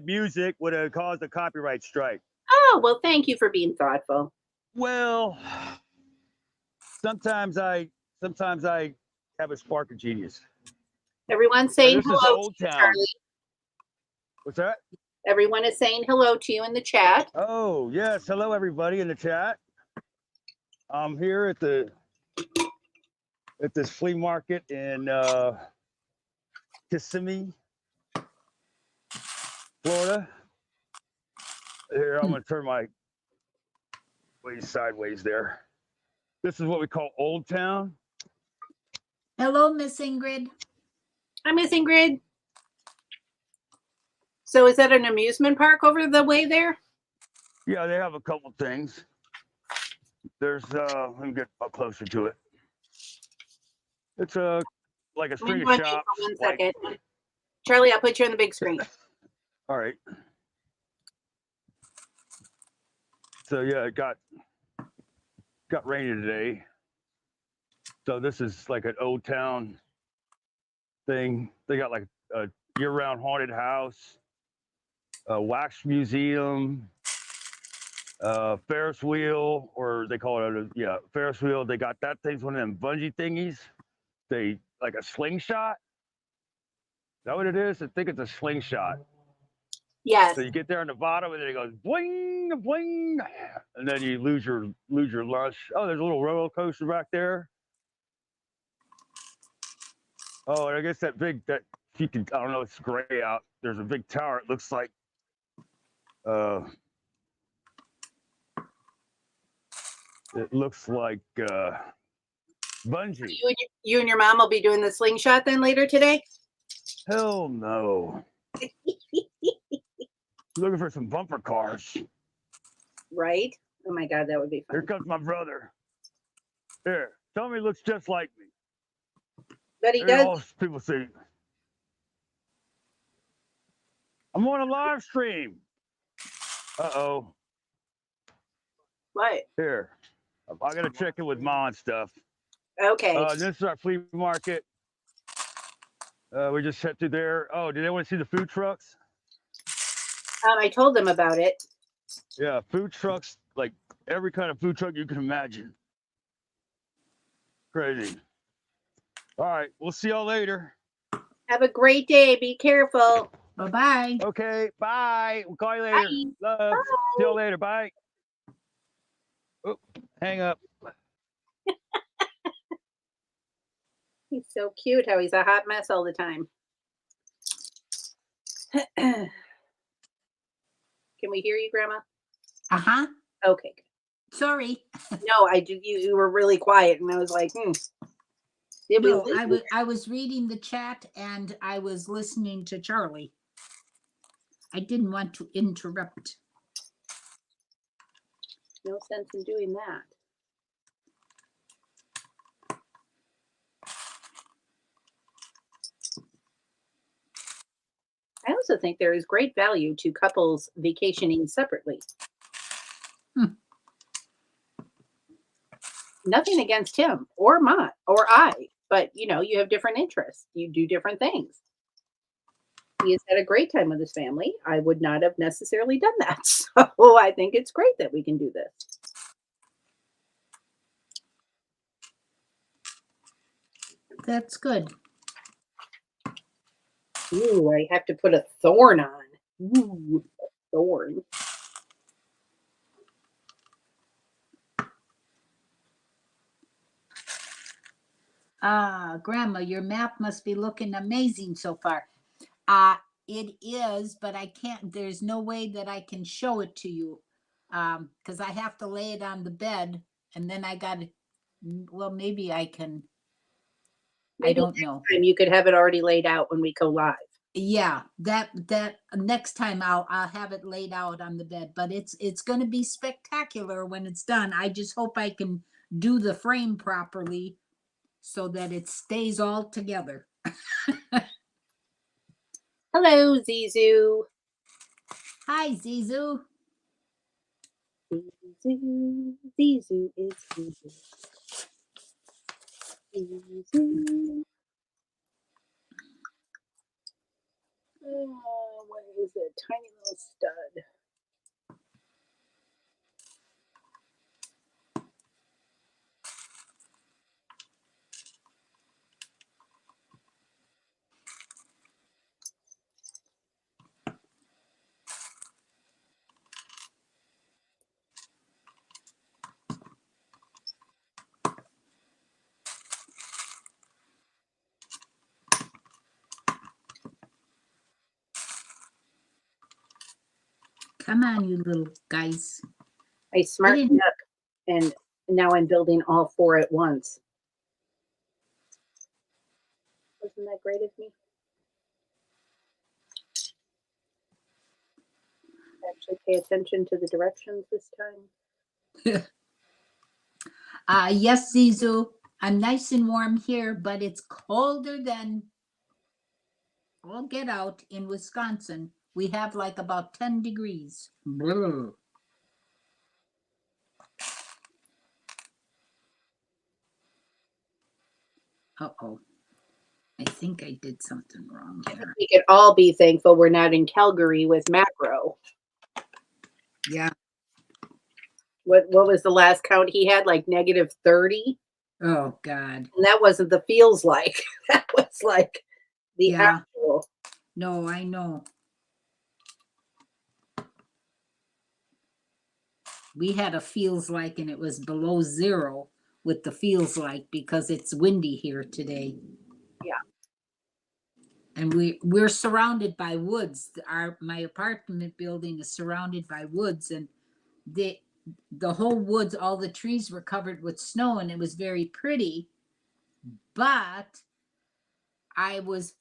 music would have caused a copyright strike. Oh, well, thank you for being thoughtful. Well, sometimes I sometimes I have a spark of genius. Everyone's So saying this is hello Old to you, Town. Charlie. What's that? Everyone is saying hello to you in the chat. Oh, yes. Hello, everybody in the chat. I'm here at this flea market in Kissimmee, Florida. Here, I'm going to turn my way sideways there. This is what we call Old Town. Hello, Miss Ingrid. Hi, Miss Ingrid. So is that an amusement park over the way there? Yeah, they have a couple things. There's let me get up closer to it. It's like a string of Join me shops. for 1 Like, second. Charlie, I'll put you on the big screen. all right. So yeah, it got rainy today. So this is like an Old Town thing. They got like a year-round haunted house, a wax museum, Ferris wheel, or they call it Ferris wheel. They got that thing's one of them bungee thingies. They like a slingshot. Is that what it is? I think it's a slingshot. Yes. So you get there on the bottom, and then it goes bling, bling, and then you lose your lunch. Oh, there's a little roller coaster back there. Oh, and I guess that you can, I don't know, it's gray out. There's a big tower. It looks like bungee. You and your mom will be doing the slingshot then later today? Hell no. Looking for some bumper cars. Right? Oh my God, that would be fun. Here comes my brother. Here, tell me he looks just like me. But he There does. all people say, I'm on a live stream. Uh-oh. What? Here, I got to check in with Ma and stuff. Okay. This is our flea market. We just head through there. Oh, did anyone see the food trucks? I told them about it. Yeah, food trucks, like every kind of food truck you can imagine. Crazy. All right, we'll see y'all later. Have a great day. Be careful. Bye-bye. Okay, bye. We'll call you later. Bye. Love. Bye. See y'all later. Bye. Oh, hang up. He's so cute how he's a hot mess all the time. Can we hear you, Grandma? Uh-huh. Okay. Sorry. No, I do. You were really quiet, and I was like, Did we No, lose? I was reading the chat and I was listening to Charlie. I didn't want to interrupt. No sense in doing that. I also think there is great value to couples vacationing separately. Nothing against him or I, but you have different interests. You do different things. He has had a great time with his family. I would not have necessarily done that. So I think it's great that we can do this. That's good. Ooh, I have to put a thorn on. Ooh, a thorn. Grandma, your map must be looking amazing so far. It is, but I can't, there's no way that I can show it to you. Because I have to lay it on the bed and then I got to, well, maybe I can, I don't know. You could have it already laid out when we go live. Yeah, that next time I'll have it laid out on the bed, but it's going to be spectacular when it's done. I just hope I can do the frame properly so that it stays all together. Hello, Zizu. Hi, Zizu. Zizu is Zizu. Zizu. Oh, what is it? Tiny little stud. Come on, you little guys. I smartened up and now I'm building all 4 at once. Wasn't that great of me? Actually pay attention to the directions this time. Yes, Zizu. I'm nice and warm here, but it's colder than all get out in Wisconsin. We have like about 10 degrees. Brr. Uh-oh. I think I did something wrong here. We could all be thankful we're not in Calgary with macro. Yeah. What was the last count he had? Like negative 30? Oh, God. And that wasn't the feels like. That was like the Yeah. actual. No, I know. We had a feels like, and it was below 0 with the feels like because it's windy here today. Yeah. And we're surrounded by woods. My apartment building is surrounded by woods, and the whole woods, all the trees were covered with snow, and it was very pretty. But I was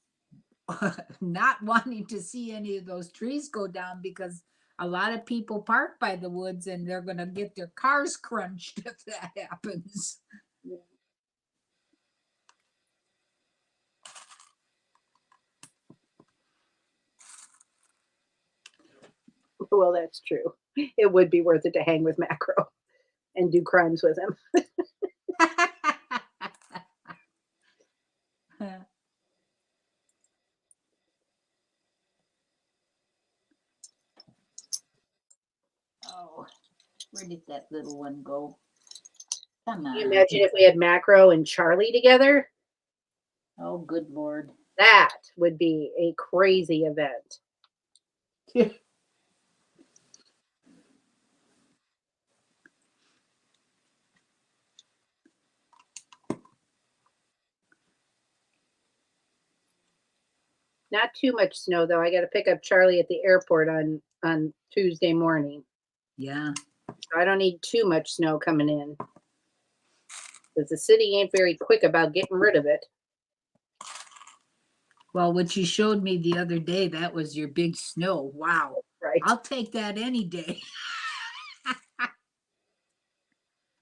not wanting to see any of those trees go down because a lot of people park by the woods and they're going to get their cars crunched if that happens. Yeah. Well, that's true. It would be worth it to hang with macro and do crimes with him. Oh, where did that little one go? Come on. Can you imagine if we had macro and Charlie together? Oh, good Lord. That would be a crazy event. Not too much snow though. I got to pick up Charlie at the airport on Tuesday morning. Yeah. So I don't need too much snow coming in. Because the city ain't very quick about getting rid of it. Well, what you showed me the other day, that was your big snow. Wow. Right. I'll take that any day.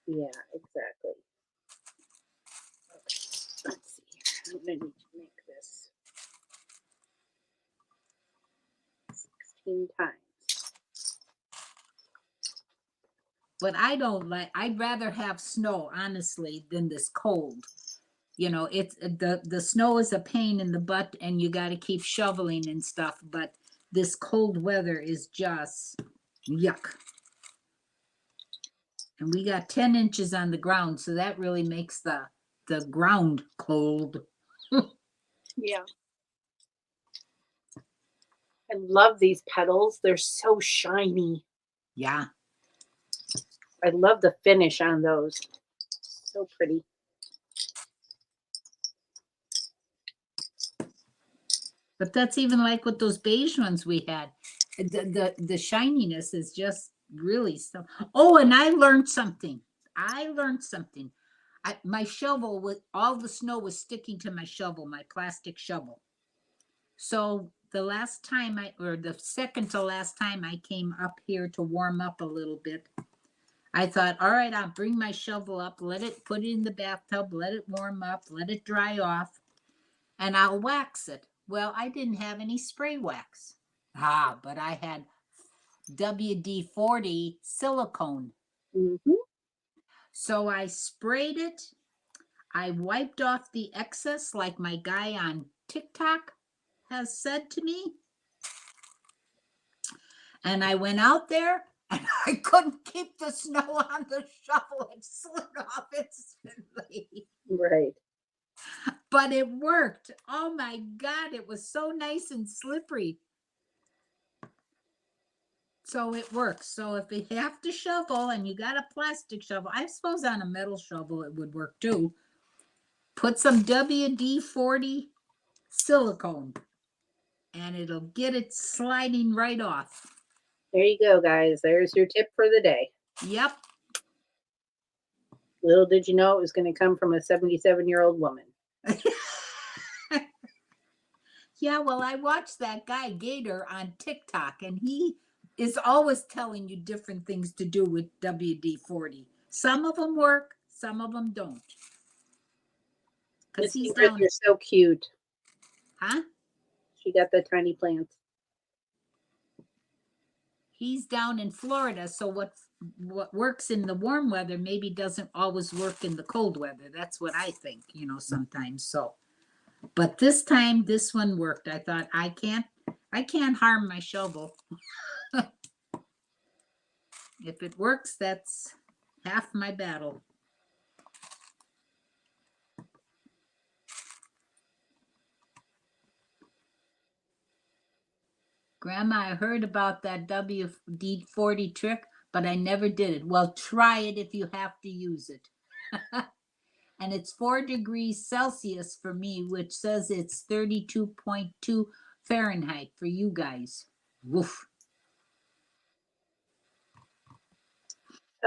Yeah, exactly. Okay. Let's see here. I'm going to need to make this 16 times. But I don't like, I'd rather have snow, honestly, than this cold. You know, it's the snow is a pain in the butt and you got to keep shoveling and stuff. But this cold weather is just yuck. And we got 10 inches on the ground. So that really makes the ground cold. Yeah. I love these petals. They're so shiny. Yeah. I love the finish on those. So pretty. But that's even like with those beige ones we had. The shininess is just really so. Oh, and I learned something. My shovel with all the snow was sticking to my shovel, my plastic shovel. So the last time the second to last time I came up here to warm up a little bit, I thought, all right, I'll bring my shovel up, put it in the bathtub, let it warm up, let it dry off, and I'll wax it. Well, I didn't have any spray wax. But I had WD-40 silicone. Mm-hmm. So I sprayed it. I wiped off the excess like my guy on TikTok has said to me. And I went out there and I couldn't keep the snow on the shovel. It slid off instantly. Right. But it worked. Oh my God, it was so nice and slippery. So it works. So if you have to shovel and you got a plastic shovel, I suppose on a metal shovel it would work too. Put some WD-40 silicone and it'll get it sliding right off. There you go, guys. There's your tip for the day. Yep. Little did you know it was going to come from a 77-year-old woman. Yeah, well, I watched that guy Gator on TikTok, and he is always telling you different things to do with WD-40. Some of them work, some of them don't. Because Miss he's Ingrid, down, you're so cute. huh? She got the tiny plants. He's down in Florida, so what works in the warm weather maybe doesn't always work in the cold weather. That's what I think, sometimes. So, but this time this one worked. I thought I can't harm my shovel. If it works, that's half my battle. Grandma, I heard about that WD-40 trick, but I never did it. Well, try it if you have to use it. And it's 4 degrees Celsius for me, which says it's 32.2 Fahrenheit for you guys. Woof.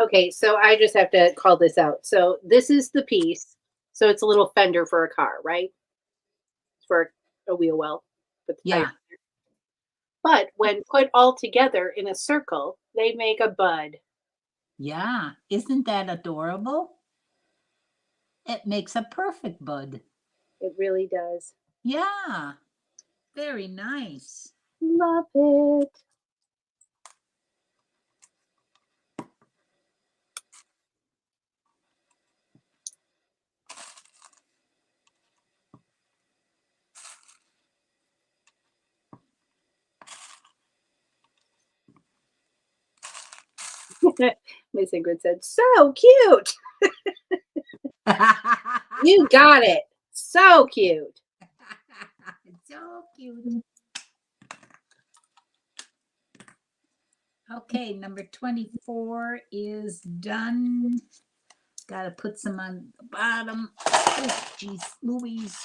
Okay, so I just have to call this out. So this is the piece. So it's a little fender for a car, right? For a wheel well. With the Yeah. tire. But when put all together in a circle, they make a bud. Yeah. Isn't that adorable? It makes a perfect bud. It really does. Yeah. Very nice. Love it. Miss Ingrid said, so cute. You got it. So cute. So cute. Okay, number 24 is done. Got to put some on the bottom. Oh, geez, Louise.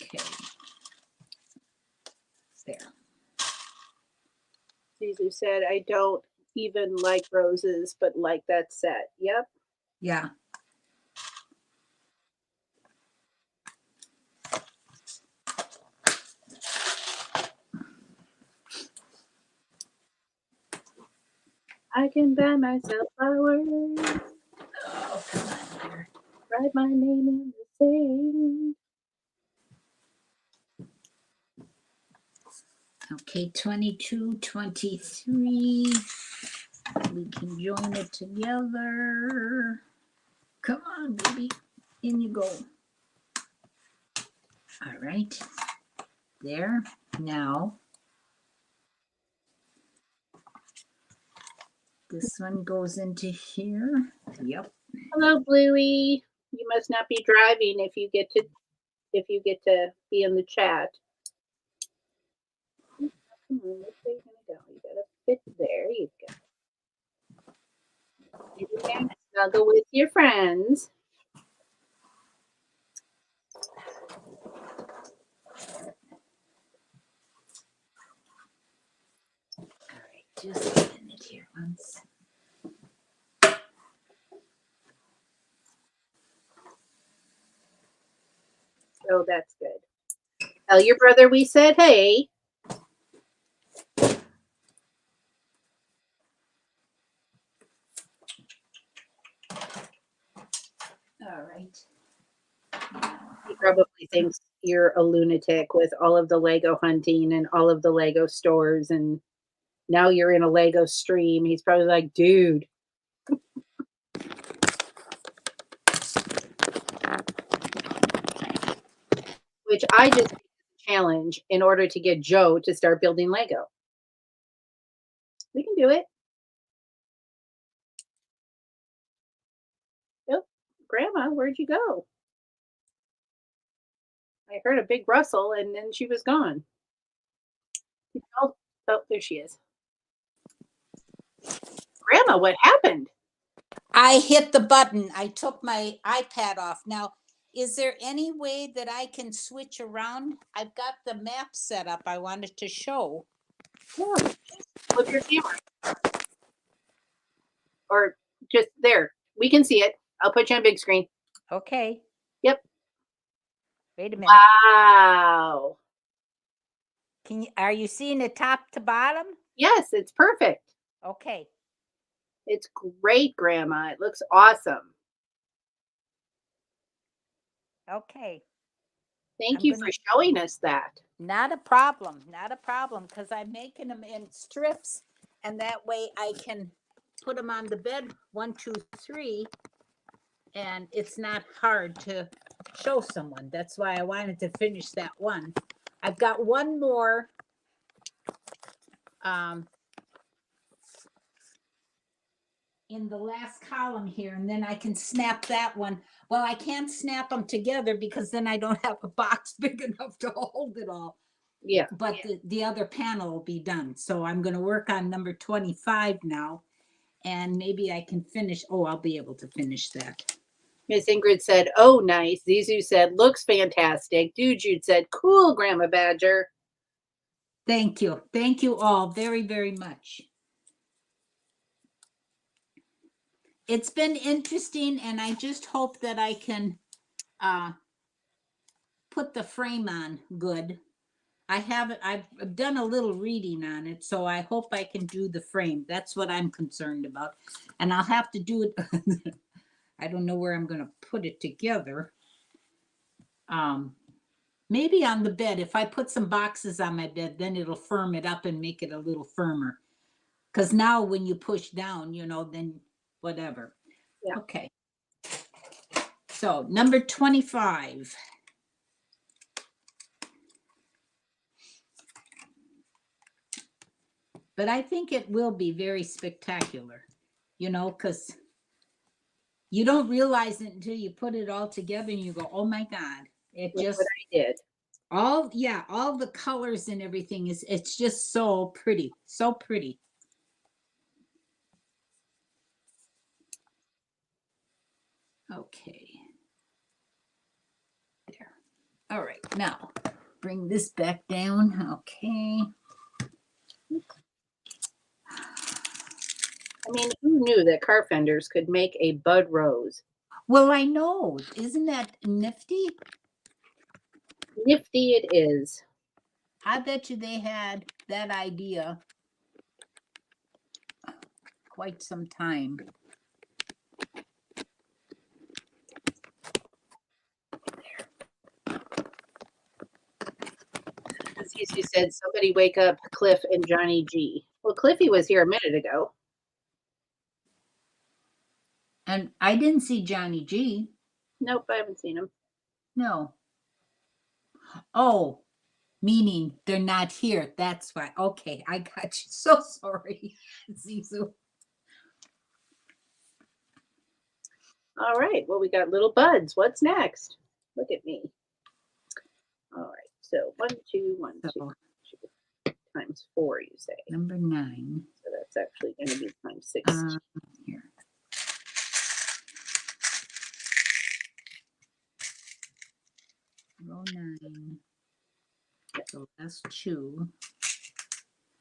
Okay. There. Zizu said, I don't even like roses, but like that set. Yep. Yeah. I can buy myself flowers. Oh, come on here. Write my name in the sand. Okay, 22, 23. We can join it together. Come on, baby. In you go. All right. There. Now, this one goes into here. Yep. Hello, Bluey. You must not be driving if you get to be in the chat. Come on, which way are you gonna go? You gotta fit there. You go. Get in there and snuggle with your friends. All right, just a minute here once. Oh, that's good. Tell your brother we said hey. All right. He probably thinks you're a lunatic with all of the Lego hunting and all of the Lego stores, and now you're in a Lego stream. He's probably like, dude. Which I just think is a challenge in order to get Joe to start building Lego. We can do it. Oh, Grandma, where'd you go? I heard a big rustle and then she was gone. Oh, there she is. Grandma, what happened? I hit the button. I took my iPad off. Now, is there any way that I can switch around? I've got the map set up I wanted to show. Yeah. Flip your camera. Or just there. We can see it. I'll put you on big screen. Okay. Yep. Wait a minute. Wow. Are you seeing it top to bottom? Yes, it's perfect. Okay. It's great, Grandma. It looks awesome. Okay. Thank I'm you gonna- for showing us that. Not a problem. Not a problem, because I'm making them in strips, and that way I can put them on the bed 1, 2, 3, and it's not hard to show someone. That's why I wanted to finish that one. I've got one more in the last column here, and then I can snap that one. Well, I can't snap them together because then I don't have a box big enough to hold it all. Yeah. But the other panel will be done. So I'm going to work on number 25 now, and maybe I can finish. Oh, I'll be able to finish that. Miss Ingrid said, "Oh, nice." Zizu said, "Looks fantastic." Dude, Jude said, "Cool, Grandma Badger." Thank you. Thank you all very, very much. It's been interesting, and I just hope that I can put the frame on good. I've done a little reading on it, so I hope I can do the frame. That's what I'm concerned about. And I'll have to do it. I don't know where I'm going to put it together. Maybe on the bed. If I put some boxes on my bed, then it'll firm it up and make it a little firmer. Because now when you push down, then whatever. Yeah. Okay. So number 25. But I think it will be very spectacular, because you don't realize it until you put it all together and you go, oh my God, Look what I did. all the colors and everything it's just so pretty, so pretty. Okay. There. All right, now bring this back down. Okay. I mean, who knew that carpenters could make a bud rose? Well, I know. Isn't that nifty? Nifty it is. I bet you they had that idea quite some time. Cece said, "Somebody wake up Cliff and Johnny G." Well, Cliffy was here a minute ago. And I didn't see Johnny G. Nope, I haven't seen him. No. Oh, meaning they're not here. That's why. Okay, I got you. So sorry, Zizu. All right. Well, we got little buds. What's next? Look at me. All right. So 1, 2, 1, 2, 2 times 4, you say. Number 9. So that's actually going to be times 6. Here. Row 9. So that's 2.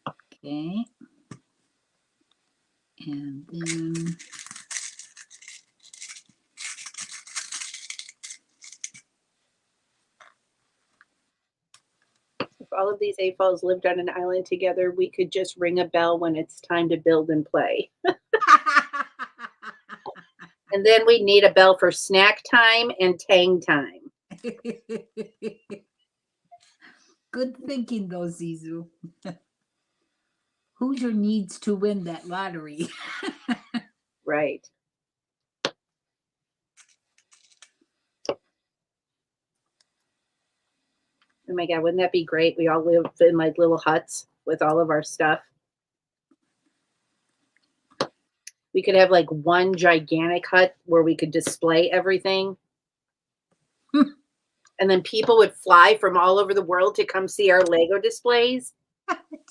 Okay. And then if all of these AFOLs lived on an island together, we could just ring a bell when it's time to build and play. And then we need a bell for snack time and tang time. good thinking, though, Zizu. Hoosier needs to win that lottery. Right. Oh my God, wouldn't that be great? We all live in like little huts with all of our stuff. We could have like one gigantic hut where we could display everything. And then people would fly from all over the world to come see our Lego displays.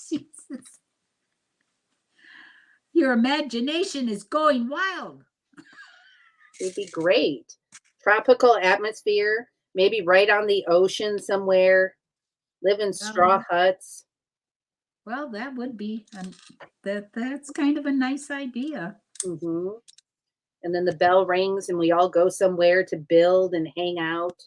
Jesus. Your imagination is going wild. It'd be great. Tropical atmosphere, maybe right on the ocean somewhere. Live in straw huts. Well, that would be, that's kind of a nice idea. Hmm. And then the bell rings and we all go somewhere to build and hang out.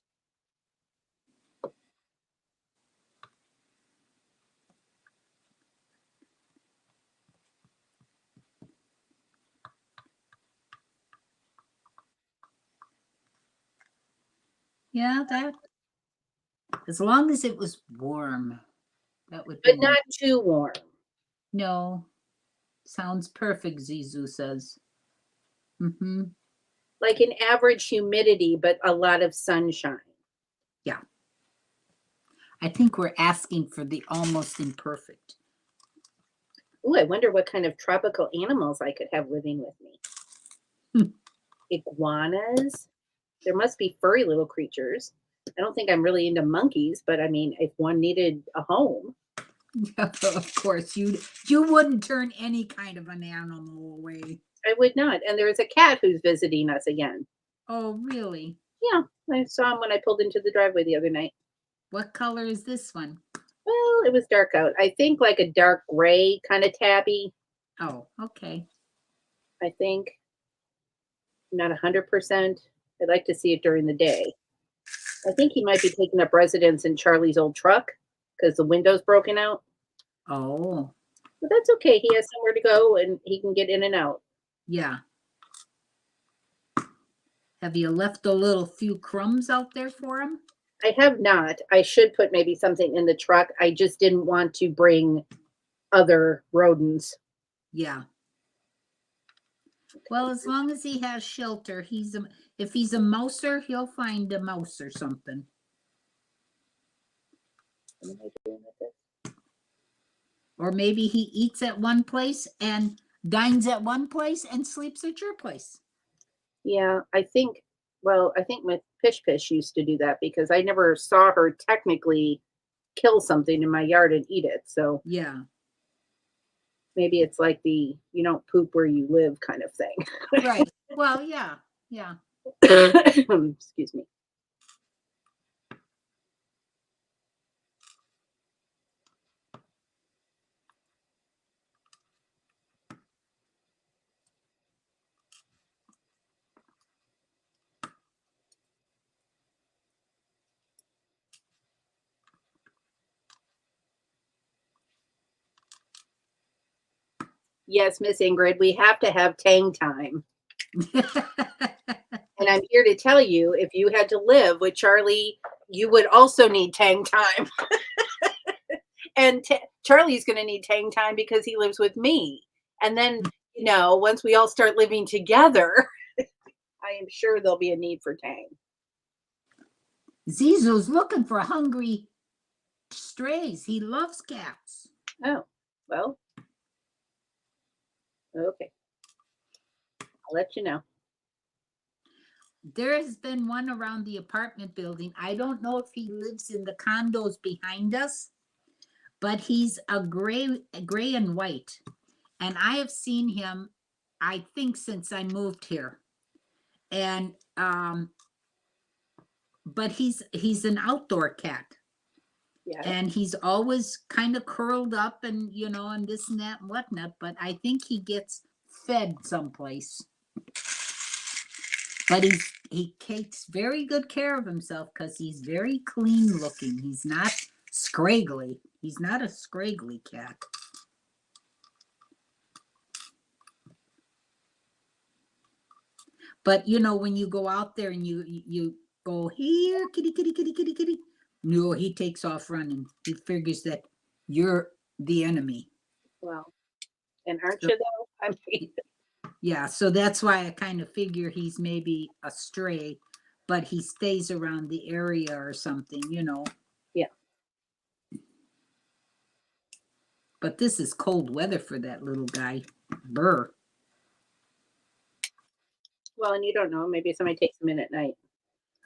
Yeah, that, as long as it was warm, that would But be, not too warm. no, sounds perfect, Zizu says. Mm-hmm. Like an average humidity, but a lot of sunshine. Yeah. I think we're asking for the almost imperfect. Ooh, I wonder what kind of tropical animals I could have living with me. Iguanas. There must be furry little creatures. I don't think I'm really into monkeys, but I mean, if one needed a home, Of course, you wouldn't turn any kind of an animal away. I would not. And there's a cat who's visiting us again. Oh, really? Yeah, I saw him when I pulled into the driveway the other night. What color is this one? Well, it was dark out. I think like a dark gray kind of tabby. Oh, okay. I think not 100%. I'd like to see it during the day. I think he might be taking up residence in Charlie's old truck because the window's broken out. Oh, But that's okay. He has somewhere to go and he can get in and out. yeah. Have you left a little few crumbs out there for him? I have not. I should put maybe something in the truck. I just didn't want to bring other rodents. Yeah. Well, as long as he has shelter, if he's a mouser, he'll find a mouse or something. What am I doing with this? Or maybe he eats at one place and dines at one place and sleeps at your place. Yeah, I think my Pish Pish used to do that because I never saw her technically kill something in my yard and eat it. So Yeah. maybe it's like the you don't poop where you live kind of thing. Right. Well, yeah. Yeah. Excuse me. Yes, Miss Ingrid, we have to have Tang time. And I'm here to tell you, if you had to live with Charlie, you would also need Tang time. And Charlie's going to need Tang time because he lives with me. And then, once we all start living together, I am sure there'll be a need for Tang. Zizu's looking for hungry strays. He loves cats. Oh, well, okay. I'll let you know. There has been one around the apartment building. I don't know if he lives in the condos behind us, but he's a gray and white. And I have seen him, I think, since I moved here. And but he's an outdoor cat. Yeah. And he's always kind of curled up and and this and that and whatnot, but I think he gets fed someplace. But he takes very good care of himself because he's very clean looking. He's not scraggly. He's not a scraggly cat. But when you go out there and you go, here, kitty, kitty, kitty, kitty, kitty. No, he takes off running. He figures that you're the enemy. Well, and aren't you though? I mean, yeah, so that's why I kind of figure he's maybe a stray, but he stays around the area or something, Yeah. But this is cold weather for that little guy. Burr. Well, and you don't know. Maybe somebody takes him in at night.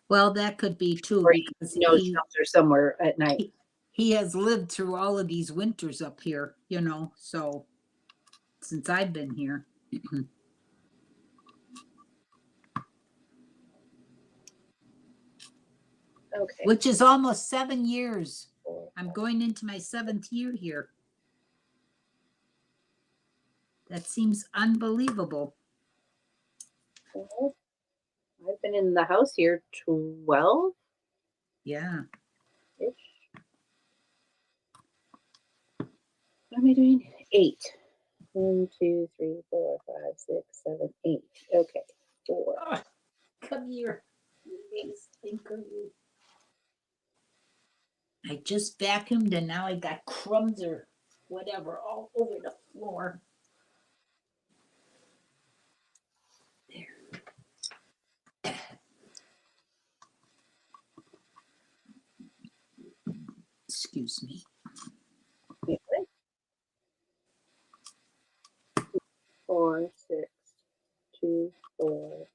Well, that could be too, Or because shelter somewhere at night. He has lived through all of these winters up here, so since I've been here. Okay. Which is almost 7 years. I'm going into my 7th year here. That seems unbelievable. Well, I've been in the house here 12-ish. Yeah. What am I doing? 8. 1, 2, 3, 4, 5, 6, 7, 8. Okay. 4. Oh, come here. You stinker. I just vacuumed and now I got crumbs or whatever all over the floor. There. Excuse me. Anyway. 4, 6, 2, 4,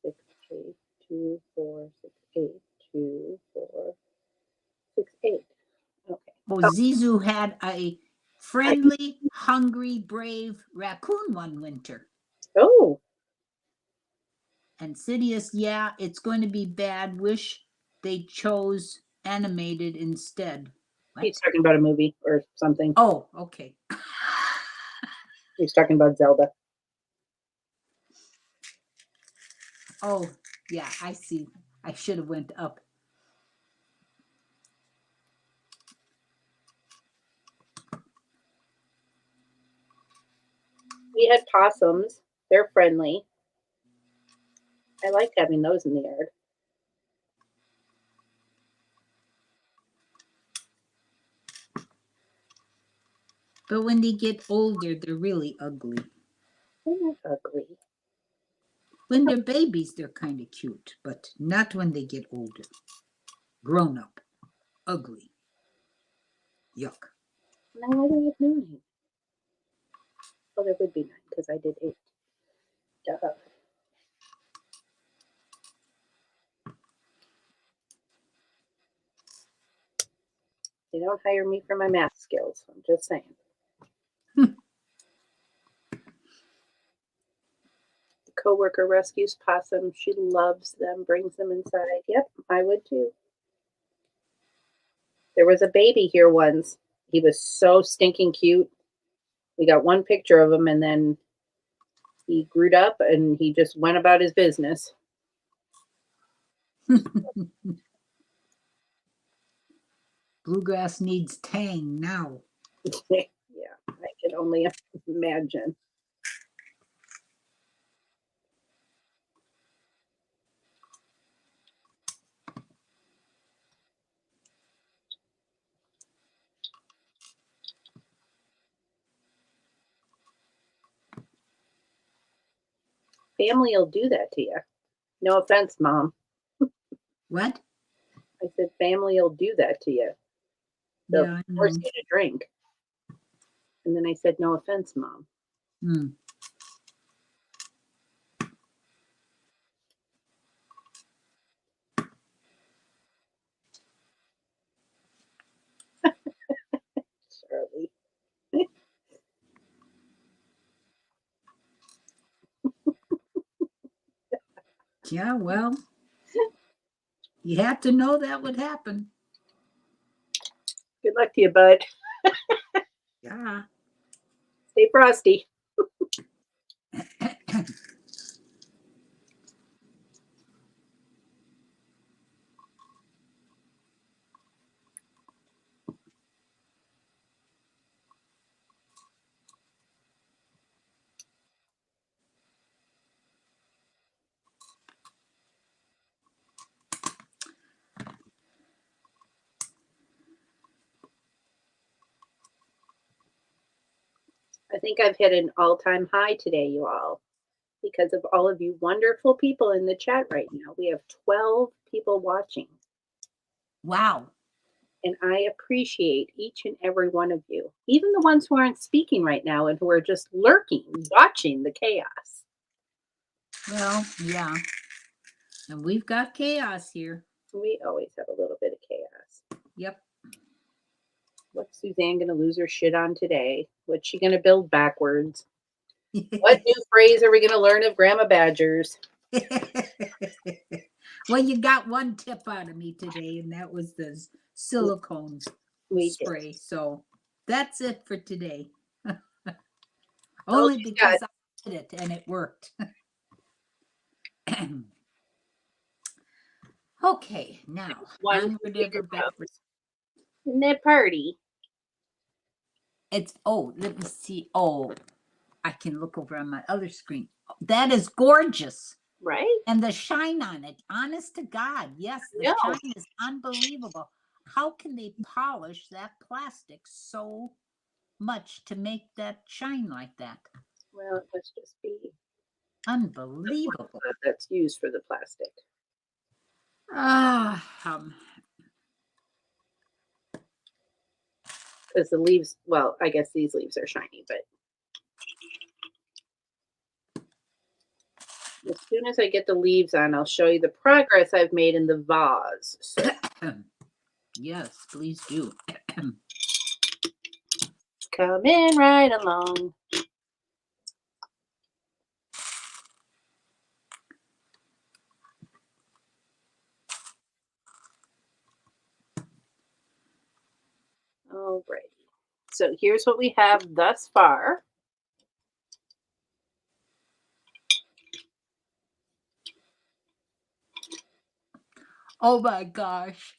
6, 8, 2, 4, 6, 8, 2, 4, 6, 8. Okay. Oh, Zizu had a friendly, hungry, brave raccoon one winter. Oh, And Sidious, yeah, it's going to be bad. Wish they chose animated instead. What? he's talking about a movie or something. Oh, okay. He's talking about Zelda. Oh, yeah, I see. I should have went up. We had possums. They're friendly. I like having those in the yard. But when they get older, they're really ugly. They're not ugly. When they're babies, they're kind of cute, but not when they get older. Grown up. Ugly. Yuck. No, I don't have 9. Oh, there would be 9 because I did 8. Duh. They don't hire me for my math skills. I'm just saying. The coworker rescues possums. She loves them, brings them inside. Yep, I would too. There was a baby here once. He was so stinking cute. We got one picture of him and then he grew up and he just went about his business. Bluegrass needs tang now. Yeah, I can only imagine. Family will do that to you. No offense, Mom. What? I said family will do that to you. They'll Yeah, I know. force you to drink. And then I said, no offense, Mom. Hmm. Shirley. Yeah, well, you had to know that would happen. Good luck to you, bud. Yeah. Stay frosty. I think I've hit an all-time high today, you all, because of all of you wonderful people in the chat right now. We have 12 people watching, Wow. and I appreciate each and every one of you, even the ones who aren't speaking right now and who are just lurking, watching the chaos. Well, yeah. And we've got chaos here. We always have a little bit of chaos. Yep. What's Suzanne going to lose her shit on today? What's she going to build backwards? What new phrase are we going to learn of Grandma Badgers? Well, you got one tip out of me today, and that was the silicone We spray. So that's it for today. Only she's because I did it and it worked. Okay, now one onward bigger ever backward. Isn't that party? It's let me see. Oh, I can look over on my other screen. That is gorgeous. Right? And the shine on it, honest to God, yes, the No. shine is unbelievable. How can they polish that plastic so much to make that shine like that? Well, it must just be Unbelievable. that's used for the plastic. Because the leaves, well, I guess these leaves are shiny, but as soon as I get the leaves on, I'll show you the progress I've made in the vase. So Yes, please do. coming right along. Alrighty. So here's what we have thus far. Oh my gosh.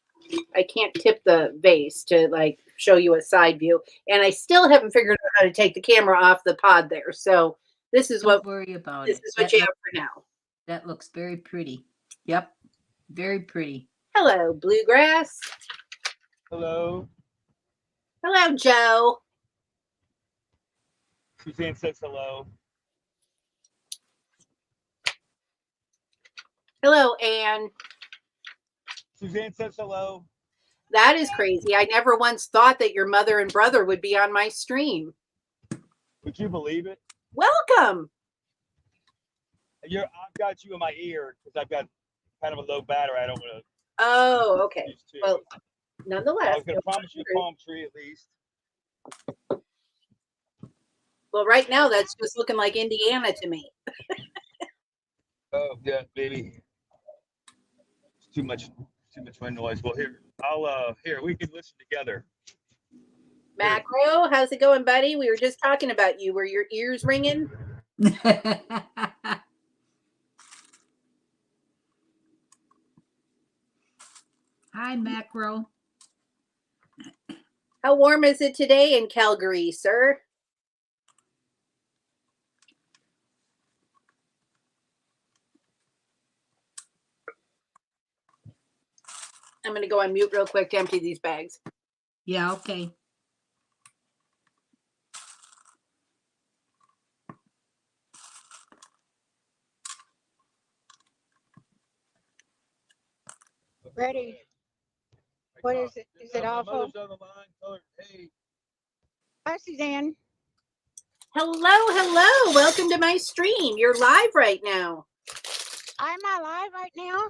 I can't tip the vase to like show you a side view, and I still haven't figured out how to take the camera off the pod there. So this is Don't worry about this it. is what you have for now. That looks very pretty. Yep, very pretty. Hello, bluegrass. Hello. Hello, Joe. Suzanne says hello. Hello, Anne. Suzanne says hello. That is crazy. I never once thought that your mother and brother would be on my stream. Would you believe it? Welcome. I've got you in my ear because I've got kind of a low battery. I don't want to. Oh, okay. Well, nonetheless. I was going to promise you a palm tree at least. Well, right now that's just looking like Indiana to me. Oh yeah, baby. It's too much wind noise. Well, here we can listen together. Macro, how's it going, buddy? We were just talking about you. Were your ears ringing? Hi, Macro. How warm is it today in Calgary, sir? I'm going to go on mute real quick to empty these bags. Yeah, okay. Ready. What is it? Is it awful? On the line. Tell her, hey. Hi, Suzanne. Hello. Welcome to my stream. You're live right now. Am I live right now?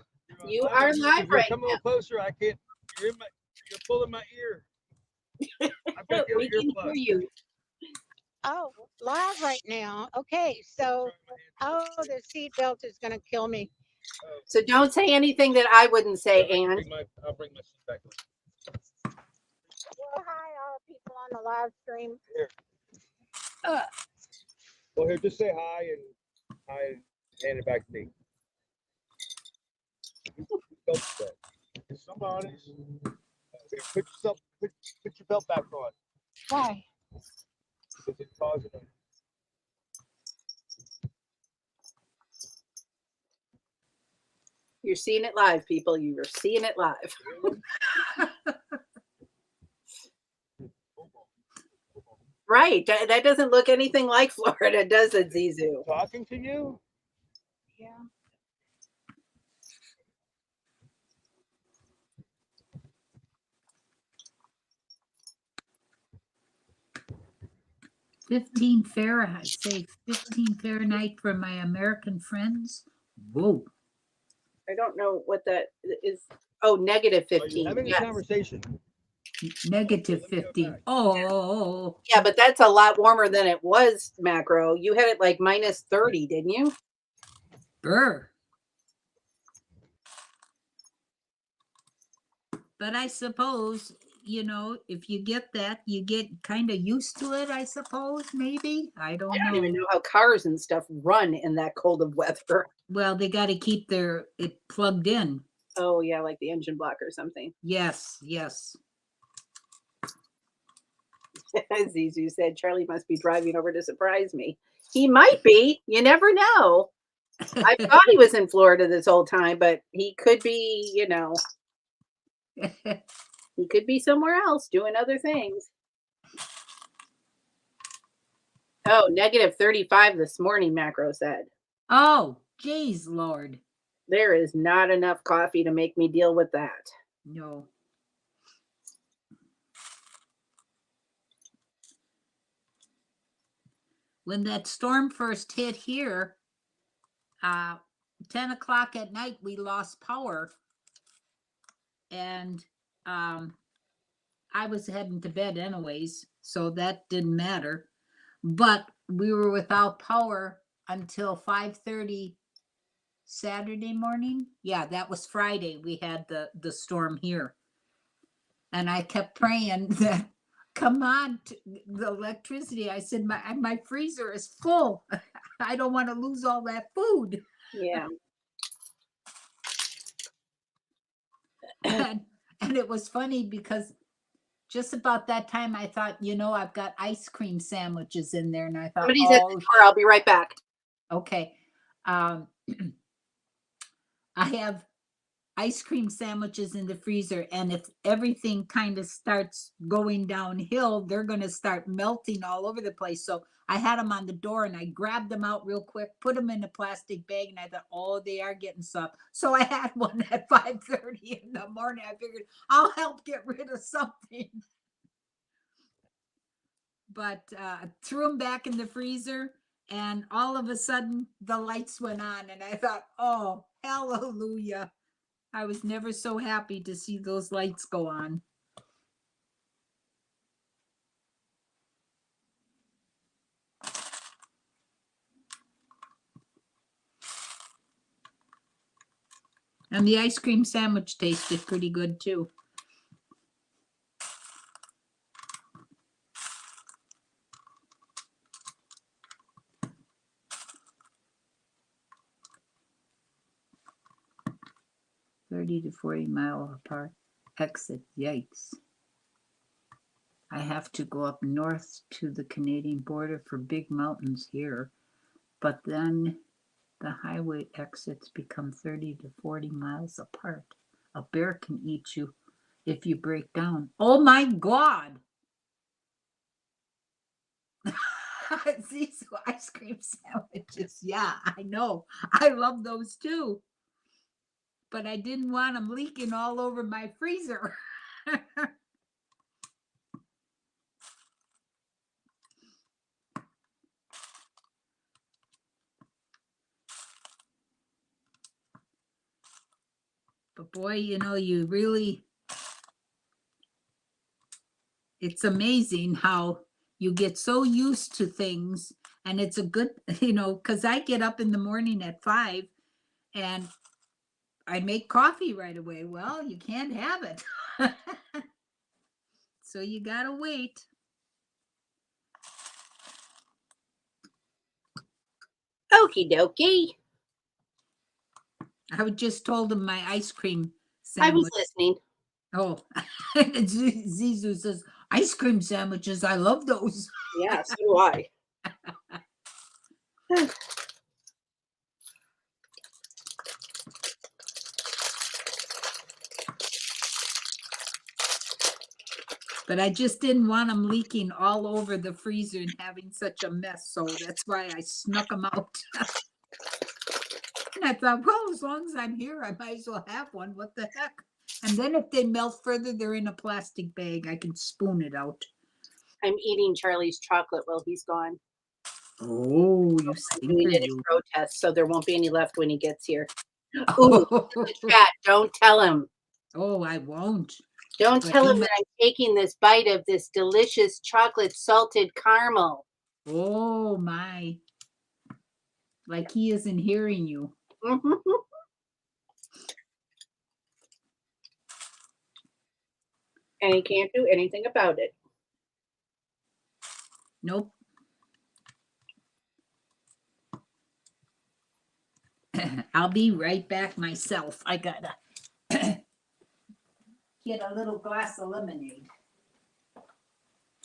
You are live right Come a now. little closer. I can't. You're pulling my ear. I've got the We can hear you. Oh, live right now. Okay, so, the seat belt is going to kill me. So don't say anything that I wouldn't say, Anne. I'll bring my seat back. Well, hi, all people on the live stream. Here. Well, here, just say hi and hand it back to me. Somebody's. Put your belt back on. Why? Because it's causing it. You're seeing it live, people. You are seeing it live. Right. That doesn't look anything like Florida, does it, Zizou? Talking to you? Yeah. Fahrenheit. Say 15 Fahrenheit for my American friends. Whoa. I don't know what that is. Oh, negative 15. Having a conversation. Negative 15. Oh. Yeah, but that's a lot warmer than it was, Macro. You had it like minus 30, didn't you? Brr. But I suppose, if you get that, you get kind of used to it, I suppose, maybe. I don't I don't even know. know how cars and stuff run in that cold of weather. Well, they got to keep it plugged in. Oh yeah, like the engine block or something. Yes, yes. As Zizu said, Charlie must be driving over to surprise me. He might be. You never know. I thought he was in Florida this whole time, but he could be, he could be somewhere else doing other things. Oh, -35 this morning, Macro said. Oh, geez, Lord. There is not enough coffee to make me deal with that. No. When that storm first hit here, 10 o'clock at night, we lost power. And I was heading to bed anyways, so that didn't matter. But we were without power until 5:30 Saturday morning. Yeah, that was Friday. We had the storm here. And I kept praying that, come on, the electricity. I said, my freezer is full. I don't want to lose all that food. Yeah. And it was funny because just about that time I thought, I've got ice cream sandwiches in there. And I thought, Somebody's at the door. I'll be right back. Okay. I have ice cream sandwiches in the freezer, and if everything kind of starts going downhill, they're going to start melting all over the place. So I had them on the door, and I grabbed them out real quick, put them in a plastic bag, and I thought, oh, they are getting soft. So I had one at 5:30 in the morning. I figured I'll help get rid of something. But threw them back in the freezer, and all of a sudden the lights went on, and I thought, oh, hallelujah. I was never so happy to see those lights go on. And the ice cream sandwich tasted pretty good too. $30 to $40 apart exit. Yikes. I have to go up north to the Canadian border for big mountains here, but then the highway exits become 30 to 40 miles apart. A bear can eat you if you break down. Oh my God. These ice cream sandwiches. Yeah, I know. I love those too. But I didn't want them leaking all over my freezer. But boy, you really, it's amazing how you get so used to things. And it's a good, because I get up in the morning at 5 and I make coffee right away. Well, you can't have it. So you got to wait. Okie dokie. I just told him my ice cream I was sandwich. listening. Oh, Zizu says, ice cream sandwiches. I love those. Yeah, so do I. But I just didn't want them leaking all over the freezer and having such a mess. So that's why I snuck them out. And I thought, well, as long as I'm here, I might as well have one. What the heck? And then if they melt further, they're in a plastic bag. I can spoon it out. I'm eating Charlie's chocolate while he's gone. Oh, you We stinker, did a you. protest, so there won't be any left when he gets here. Ooh, the chat, don't tell him. Oh, I won't. Don't But tell he him that I'm taking this bite of this delicious chocolate salted caramel. Oh, my. Like he isn't hearing you. and he can't do anything about it. Nope. I'll be right back myself. I gotta get a little glass of lemonade.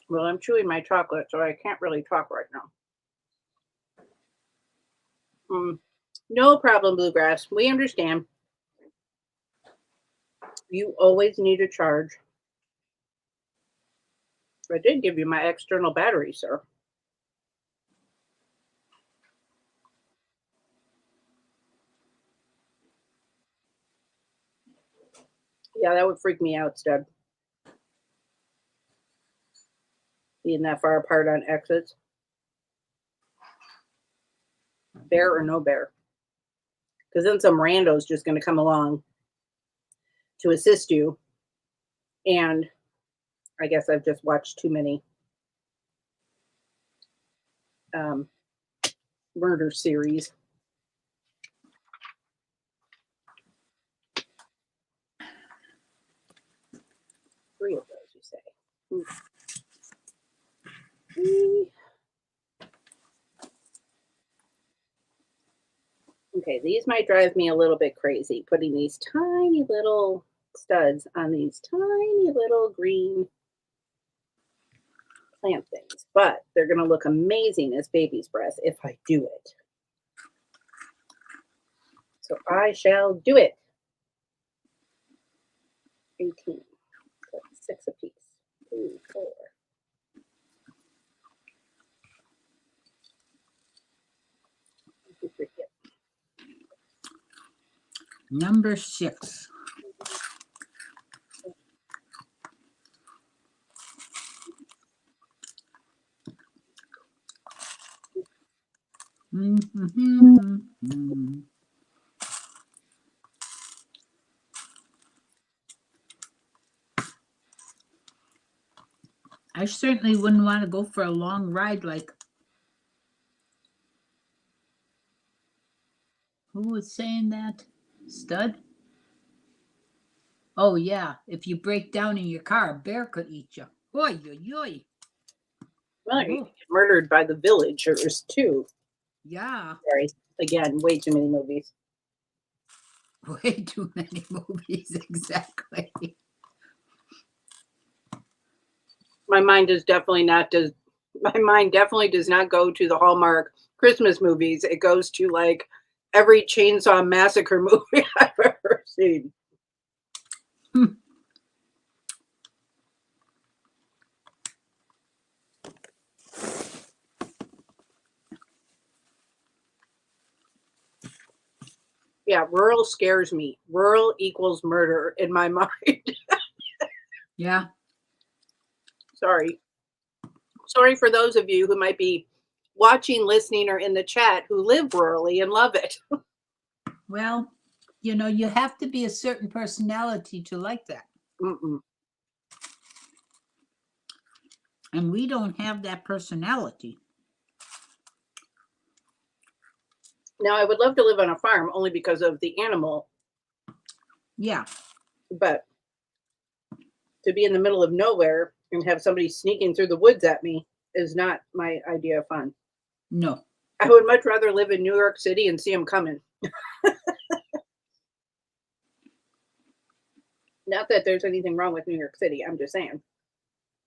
Well, I'm chewing my chocolate, so I can't really talk right now. No problem, Bluegrass. We understand. You always need a charge. I did give you my external battery, sir. Yeah, that would freak me out, stud. Being that far apart on exits. Bear or no bear. Because then some rando's just going to come along to assist you. And I guess I've just watched too many murder series. Three of those, you say. Okay, these might drive me a little bit crazy, putting these tiny little studs on these tiny little green plant things, but they're going to look amazing as baby's breath if I do it. So I shall do it. 18. So 6 apiece. 2, 4. Number 6. I certainly wouldn't want to go for a long ride like who was saying that? Stud? Oh yeah, if you break down in your car, a bear could eat you. Oy, oy, oy. Well, you get murdered by the villagers too. Yeah. Sorry. Again, way too many movies. Way too many movies, exactly. My mind definitely does not go to the Hallmark Christmas movies. It goes to like every Chainsaw Massacre movie I've ever seen. Yeah, rural scares me. Rural equals murder in my mind. Yeah. Sorry for those of you who might be watching, listening, or in the chat who live rurally and love it. Well, you know, you have to be a certain personality to like that. And we don't have that personality. Now, I would love to live on a farm only because of the animal. Yeah. But to be in the middle of nowhere and have somebody sneaking through the woods at me is not my idea of fun. No. I would much rather live in New York City and see them coming. Not that there's anything wrong with New York City. I'm just saying.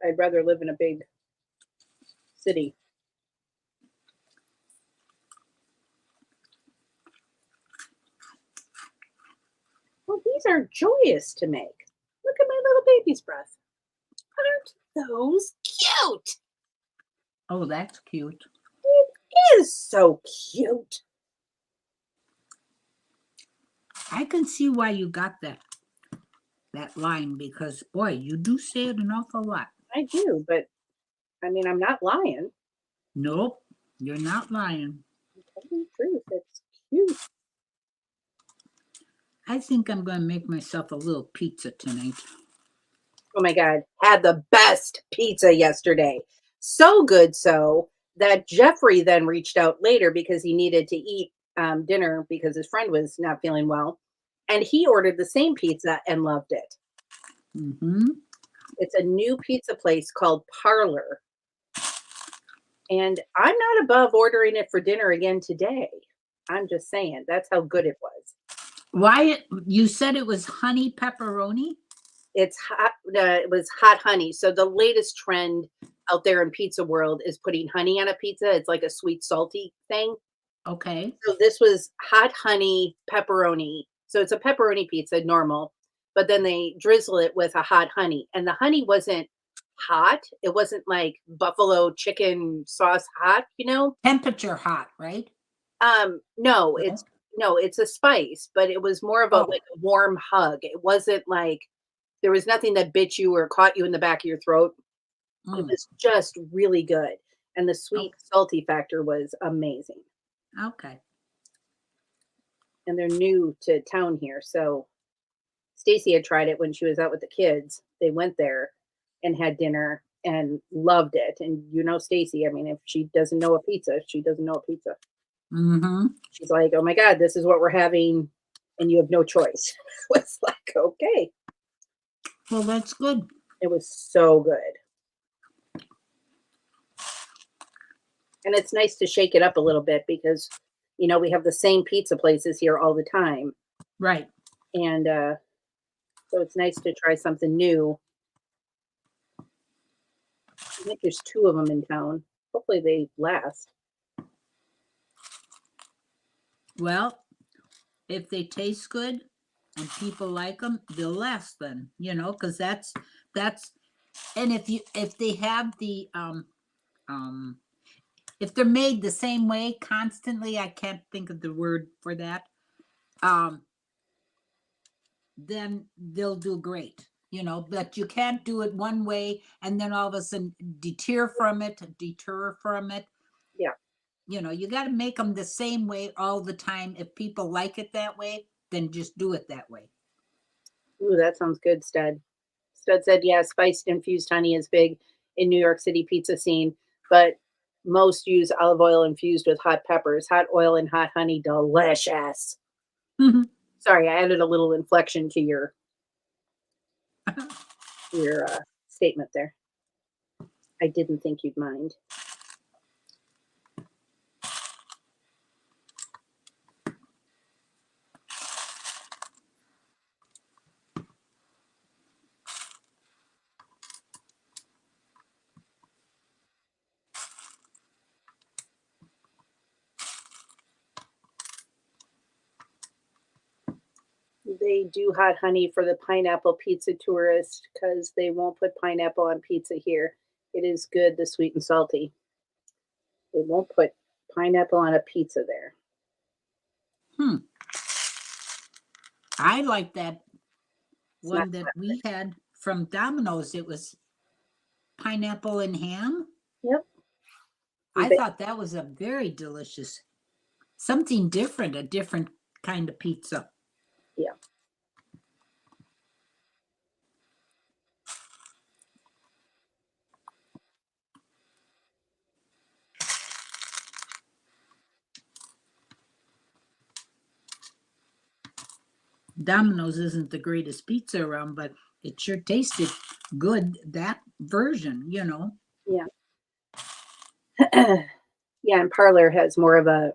I'd rather live in a big city. Well, these are joyous to make. Look at my little baby's breath. Aren't those cute? Oh, that's cute. It is so cute. I can see why you got that line because, boy, you do say it an awful lot. I do, but I mean, I'm not lying. Nope, you're not lying. I'm telling the truth. It's cute. I think I'm going to make myself a little pizza tonight. Oh my God. Had the best pizza yesterday. So good so that Jeffrey then reached out later because he needed to eat dinner because his friend was not feeling well. And he ordered the same pizza and loved it. Mm-hmm. It's a new pizza place called Parlor. And I'm not above ordering it for dinner again today. I'm just saying, that's how good it was. Why you said it was honey pepperoni? It's hot. It was hot honey. So the latest trend out there in pizza world is putting honey on a pizza. It's like a sweet, salty thing. Okay. So this was hot honey pepperoni. So it's a pepperoni pizza, normal, but then they drizzle it with a hot honey. And the honey wasn't hot. It wasn't like buffalo chicken sauce hot, Temperature hot, right? No, No? it's a spice, but it was more of a Oh. like a warm hug. It wasn't like there was nothing that bit you or caught you in the back of your throat. It Mm, was just really good. And the sweet Okay. salty factor was amazing. Okay. And they're new to town here. So Stacy had tried it when she was out with the kids. They went there and had dinner and loved it. And Stacy, I mean, if she doesn't know a pizza, she doesn't know a pizza. Mm-hmm. She's like, "Oh my God, this is what we're having, and you have no choice." I was like, okay. Well, that's good. It was so good. And it's nice to shake it up a little bit because, we have the same pizza places here all the time. Right. And so it's nice to try something new. I think there's 2 of them in town. Hopefully they last. Well, if they taste good and people like them, they'll last then, because that's and if they have the if they're made the same way constantly, I can't think of the word for that, then they'll do great, but you can't do it one way and then all of a sudden deter from it. Yeah. You got to make them the same way all the time. If people like it that way, then just do it that way. Ooh, that sounds good, Stud. Stud said, yeah, spiced infused honey is big in New York City pizza scene, but most use olive oil infused with hot peppers. Hot oil and hot honey, delicious. Sorry, I added a little inflection to your statement there. I didn't think you'd mind. They do hot honey for the pineapple pizza tourist because they won't put pineapple on pizza here. It is good, the sweet and salty. They won't put pineapple on a pizza there. I like that It's one not that we had from Domino's. It was pineapple and ham. Yep. I thought that was a very delicious, something different, a different kind of pizza. Yeah. Domino's isn't the greatest pizza around, but it sure tasted good, that version, Yeah. Yeah, and Parlor has more of a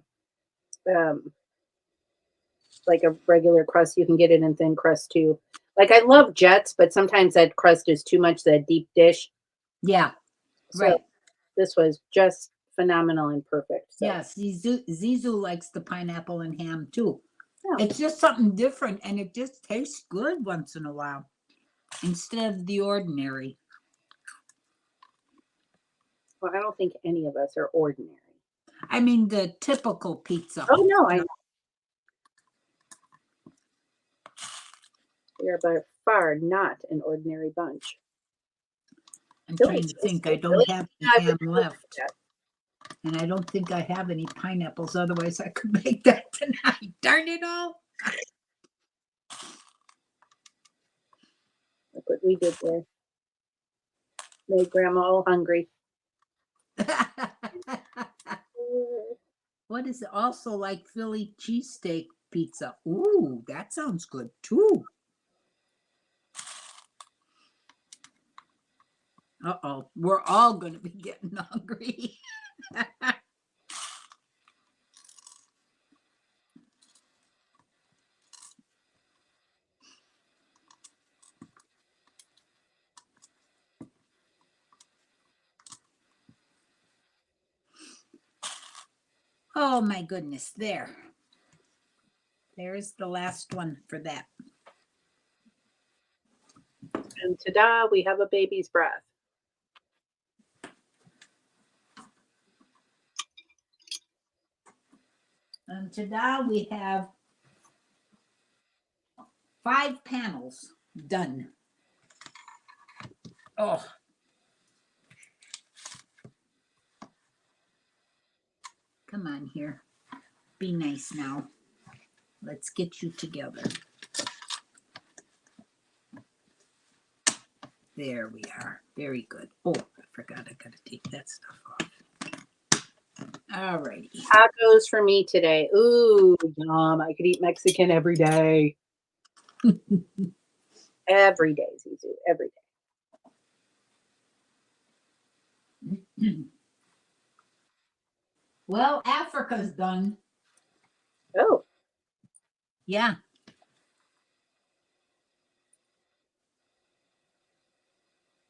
like a regular crust. You can get it in thin crust too. Like I love Jets, but sometimes that crust is too much, that deep dish. Yeah, So right. this was just phenomenal and perfect. So. Yes, Zizu likes the pineapple and ham too. Yeah. It's just something different and it just tastes good once in a while instead of the ordinary. Well, I don't think any of us are ordinary. I mean, the typical pizza. Oh, no, I know. We are by far not an ordinary bunch. I'm trying to think. I don't have any ham left. And I don't think I have any pineapples. Otherwise, I could make that tonight. Darn it all. Look what we did there. Made Grandma all hungry. What is it? Also like Philly cheesesteak pizza. Ooh, that sounds good too. Uh-oh, we're all going to be getting hungry. Oh my goodness, there. There's the last one for that. And ta-da, we have a baby's breath. And ta-da, we have 5 panels done. Oh. Come on here. Be nice now. Let's get you together. There we are. Very good. Oh, I forgot I got to take that stuff off. All righty. Tacos for me today. Ooh, yum. I could eat Mexican every day. Every day, Zizu. Every day. Well, Africa's done. Oh. Yeah.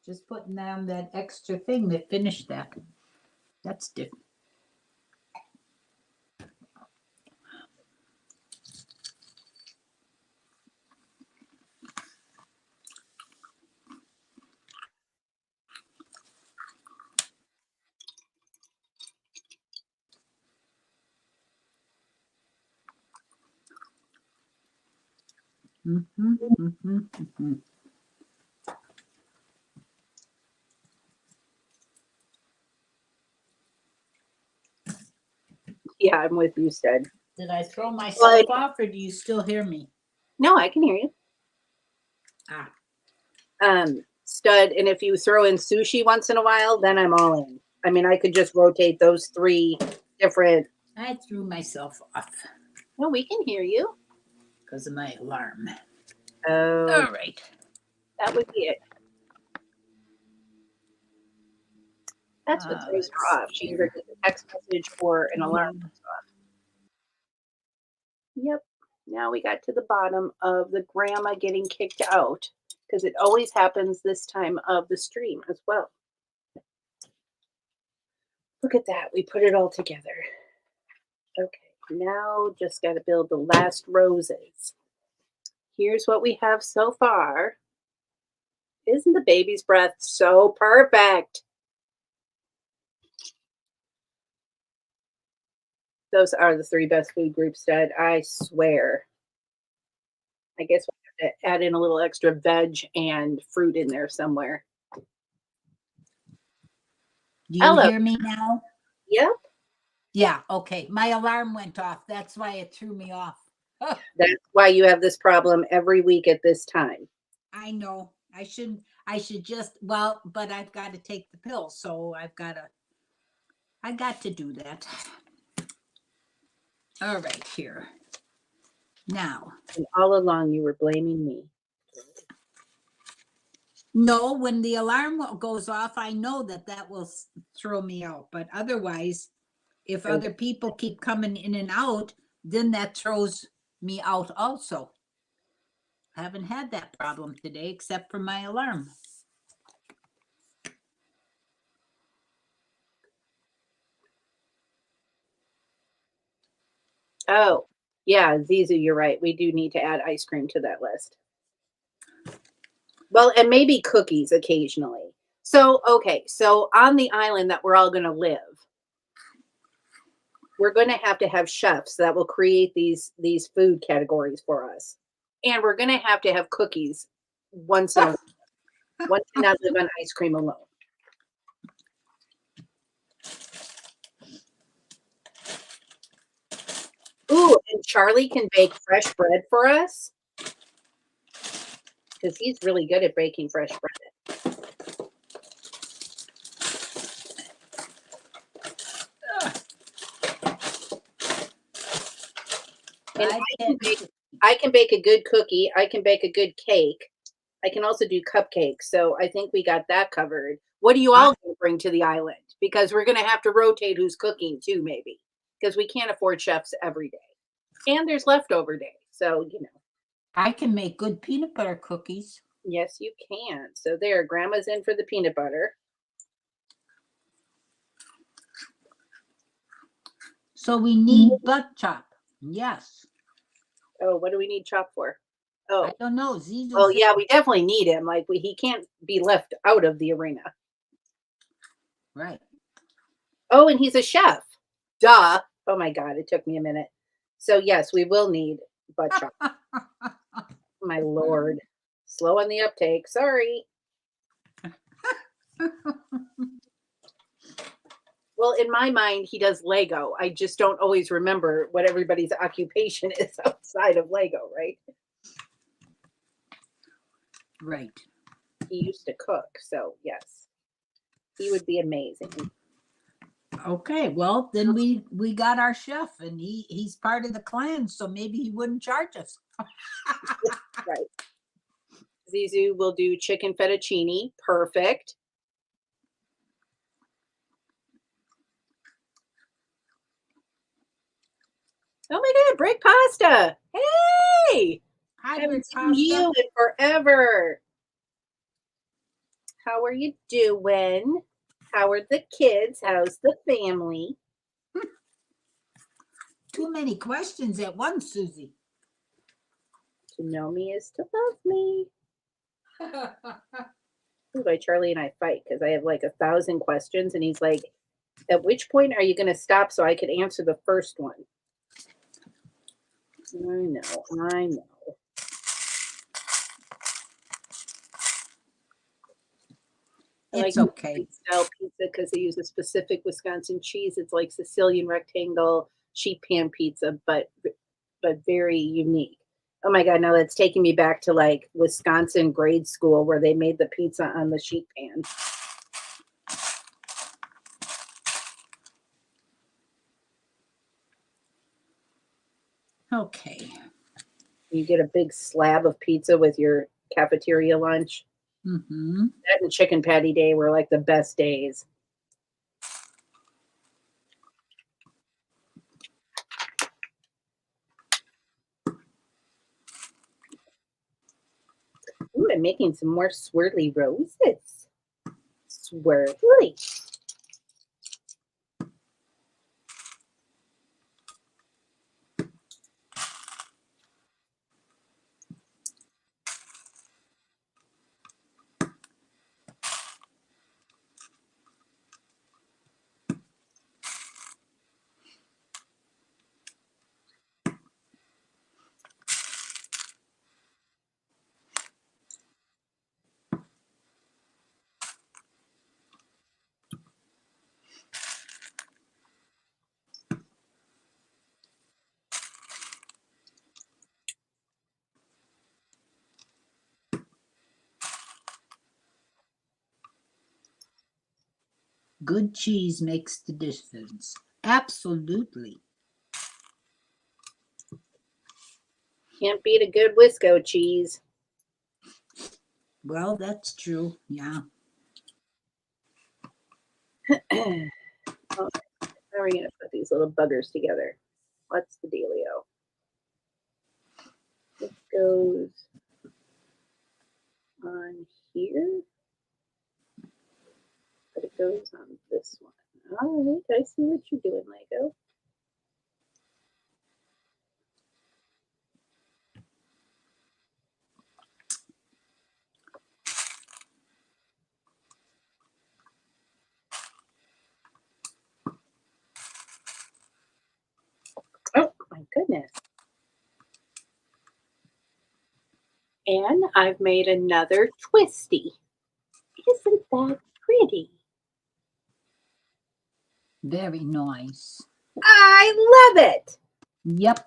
Just putting down that extra thing that finished that. That's different. Mm-hmm, mm-hmm, mm-hmm. Yeah, I'm with you, Stud. Did I throw myself off or do you still hear me? No, I can hear you. Stud, and if you throw in sushi once in a while, then I'm all in. I mean, I could just rotate those 3 different. I threw myself off. No, we can hear you. Because of my alarm. Oh. All right. That would be it. That's what throws her off. She either gets a text message or an alarm goes off. Yep. Now we got to the bottom of the grandma getting kicked out because it always happens this time of the stream as well. Look at that. We put it all together. Okay. Now just got to build the last roses. Here's what we have so far. Isn't the baby's breath so perfect? Those are the 3 best food groups, Dad. I swear. I guess we have to add in a little extra veg and fruit in there somewhere. Do you Hello. hear me now? Yep. Yeah, okay. My alarm went off. That's why it threw me off. That's why you have this problem every week at this time. I know. I should just, well, but I've got to take the pill, so I got to do that. All right, here. Now. And all along you were blaming me. No, when the alarm goes off, I know that will throw me out. But otherwise, if other people keep coming in and out, then that throws me out also. I haven't had that problem today except for my alarm. Oh, yeah, Zizu, you're right. We do need to add ice cream to that list. Well, and maybe cookies occasionally. So, okay, so on the island that we're all going to live, we're going to have chefs that will create these food categories for us. And we're going to have cookies once in a while. One cannot live on ice cream alone. Ooh, and Charlie can bake fresh bread for us. Because he's really good at baking fresh bread. And I can bake a good cookie. I can bake a good cake. I can also do cupcakes. So I think we got that covered. What are you all going to bring to the island? Because we're going to have to rotate who's cooking too, maybe, because we can't afford chefs every day. And there's leftover days. So, I can make good peanut butter cookies. yes, you can. So there, Grandma's in for the peanut butter. So we need butt chop. Yes. Oh, what do we need chop for? I Oh, don't know. Zizu well, said- yeah, we definitely need him. Like, he can't be left out of the arena. Right. Oh, and he's a chef. Duh. Oh my God, it took me a minute. So yes, we will need butt chop. My Lord. Slow on the uptake. Sorry. Well, in my mind, he does Lego. I just don't always remember what everybody's occupation is outside of Lego, right? Right. He used to cook, so yes. He would be amazing. Okay, well then we got our chef, and he's part of the clan, so maybe he wouldn't charge us. Right. Zizu will do chicken fettuccine. Perfect. Oh my God, Brick Pasta. Hey! I haven't seen you in forever. How are you doing? How are the kids? How's the family? Too many questions at once, Susie. To know me is to love me. Ooh, why Charlie and I fight because I have like 1,000 questions, and he's like, "At which point are you going to stop so I could answer the first one?" I know. It's like okay. style pizza because they use a specific Wisconsin cheese. It's like Sicilian rectangle sheet pan pizza, but very unique. Oh my God, now that's taking me back to like Wisconsin grade school where they made the pizza on the sheet pan. Okay. You get a big slab of pizza with your cafeteria lunch. Mm-hmm. That and chicken patty day were like the best days. Ooh, I'm making some more swirly roses. Swirly. Good cheese makes the difference. Absolutely. Can't beat a good Wisco cheese. Well, that's true. Yeah. Oh, how are we going to put these little buggers together? What's the dealio? This goes on here, but it goes on this one. All right, I see what you're doing, Lego. Oh, my goodness. And I've made another twisty. Isn't that pretty? Very nice. I love it. Yep.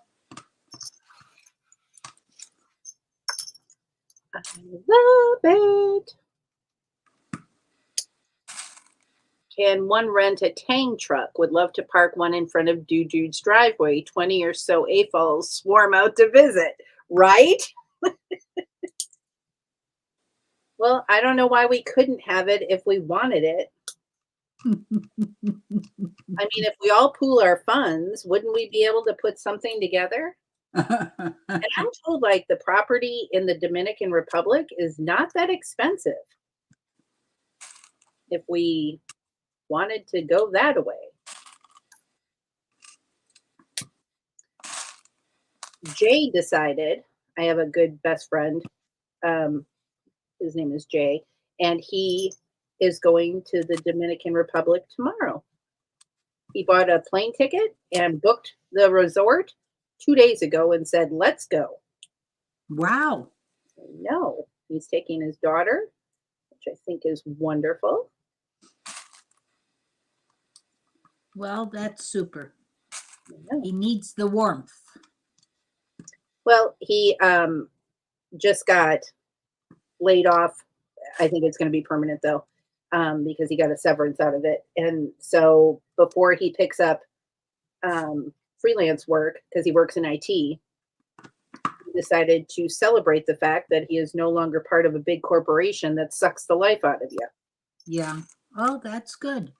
I love it. Can one rent a Tang truck? Would love to park one in front of Dude's driveway. 20 or so AFOLs swarm out to visit. Right? Well, I don't know why we couldn't have it if we wanted it. I mean, if we all pool our funds, wouldn't we be able to put something together? And I'm told like the property in the Dominican Republic is not that expensive if we wanted to go that way. Jay decided, I have a good best friend. His name is Jay, and he is going to the Dominican Republic tomorrow. He bought a plane ticket and booked the resort 2 days ago and said, let's go. Wow. No, he's taking his daughter, which I think is wonderful. Well, that's super. Yeah. He needs the warmth. Well, he just got laid off. I think it's going to be permanent though, because he got a severance out of it. And so before he picks up freelance work, because he works in IT, he decided to celebrate the fact that he is no longer part of a big corporation that sucks the life out of you. Yeah. Oh, that's good.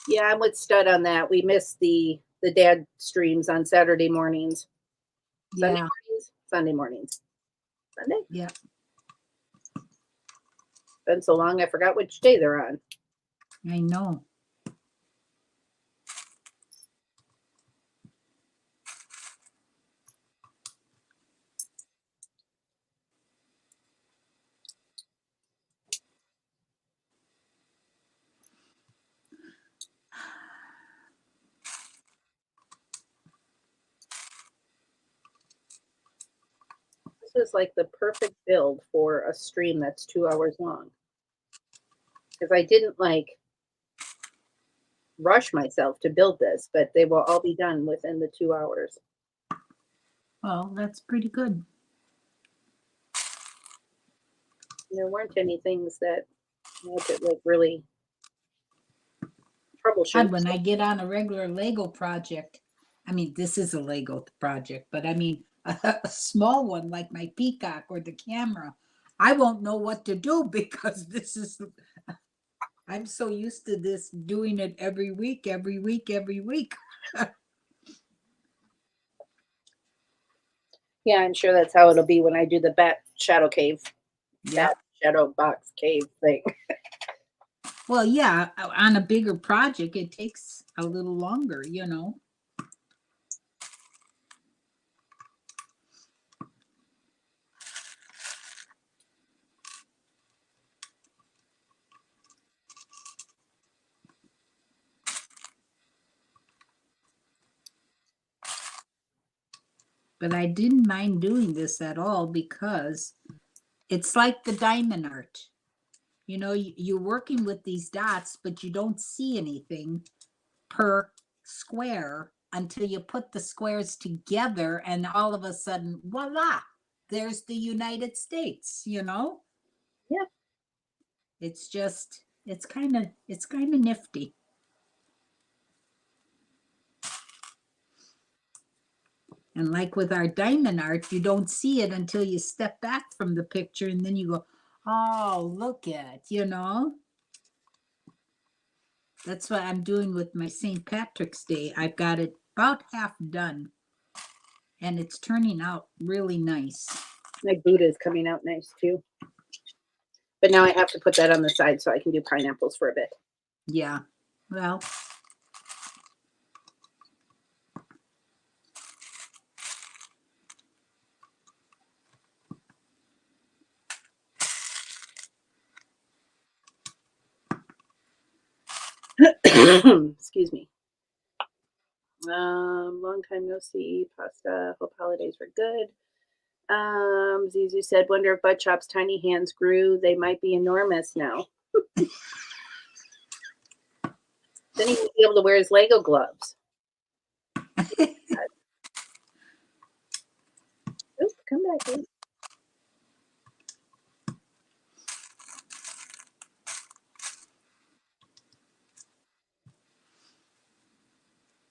Yeah, I'm with Stud on that. We missed the dad streams on Saturday mornings. Sunday Yeah. mornings? Sunday mornings. Sunday? Yeah. Been so long I forgot which day they're on. I know. This is like the perfect build for a stream that's 2 hours long. Because I didn't like rush myself to build this, but they will all be done within the 2 hours. Well, that's pretty good. There weren't any things that I could like really troubleshoot. And when I get on a regular Lego project, I mean, this is a Lego project, but I mean, a small one like my peacock or the camera, I won't know what to do because this is, I'm so used to this doing it every week, every week, every week. Yeah, I'm sure that's how it'll be when I do the bat shadow cave, Yeah. bat shadow box cave thing. Well, yeah, on a bigger project, it takes a little longer, you know. But I didn't mind doing this at all because it's like the diamond art. You know, you're working with these dots, but you don't see anything per square until you put the squares together and all of a sudden, voila, there's the United States, you know? Yeah. It's just, it's kind of nifty. And like with our diamond art, you don't see it until you step back from the picture and then you go, oh, look at, you know? That's what I'm doing with my St. Patrick's Day. I've got it about half done and it's turning out really nice. My Buddha is coming out nice too. But now I have to put that on the side so I can do pineapples for a bit. Yeah, well. Excuse me. Long time no see. Pasta. Hope holidays were good. Zizu said, wonder if Bud Chop's tiny hands grew. They might be enormous now. Then he would be able to wear his Lego gloves. Oop, come back in.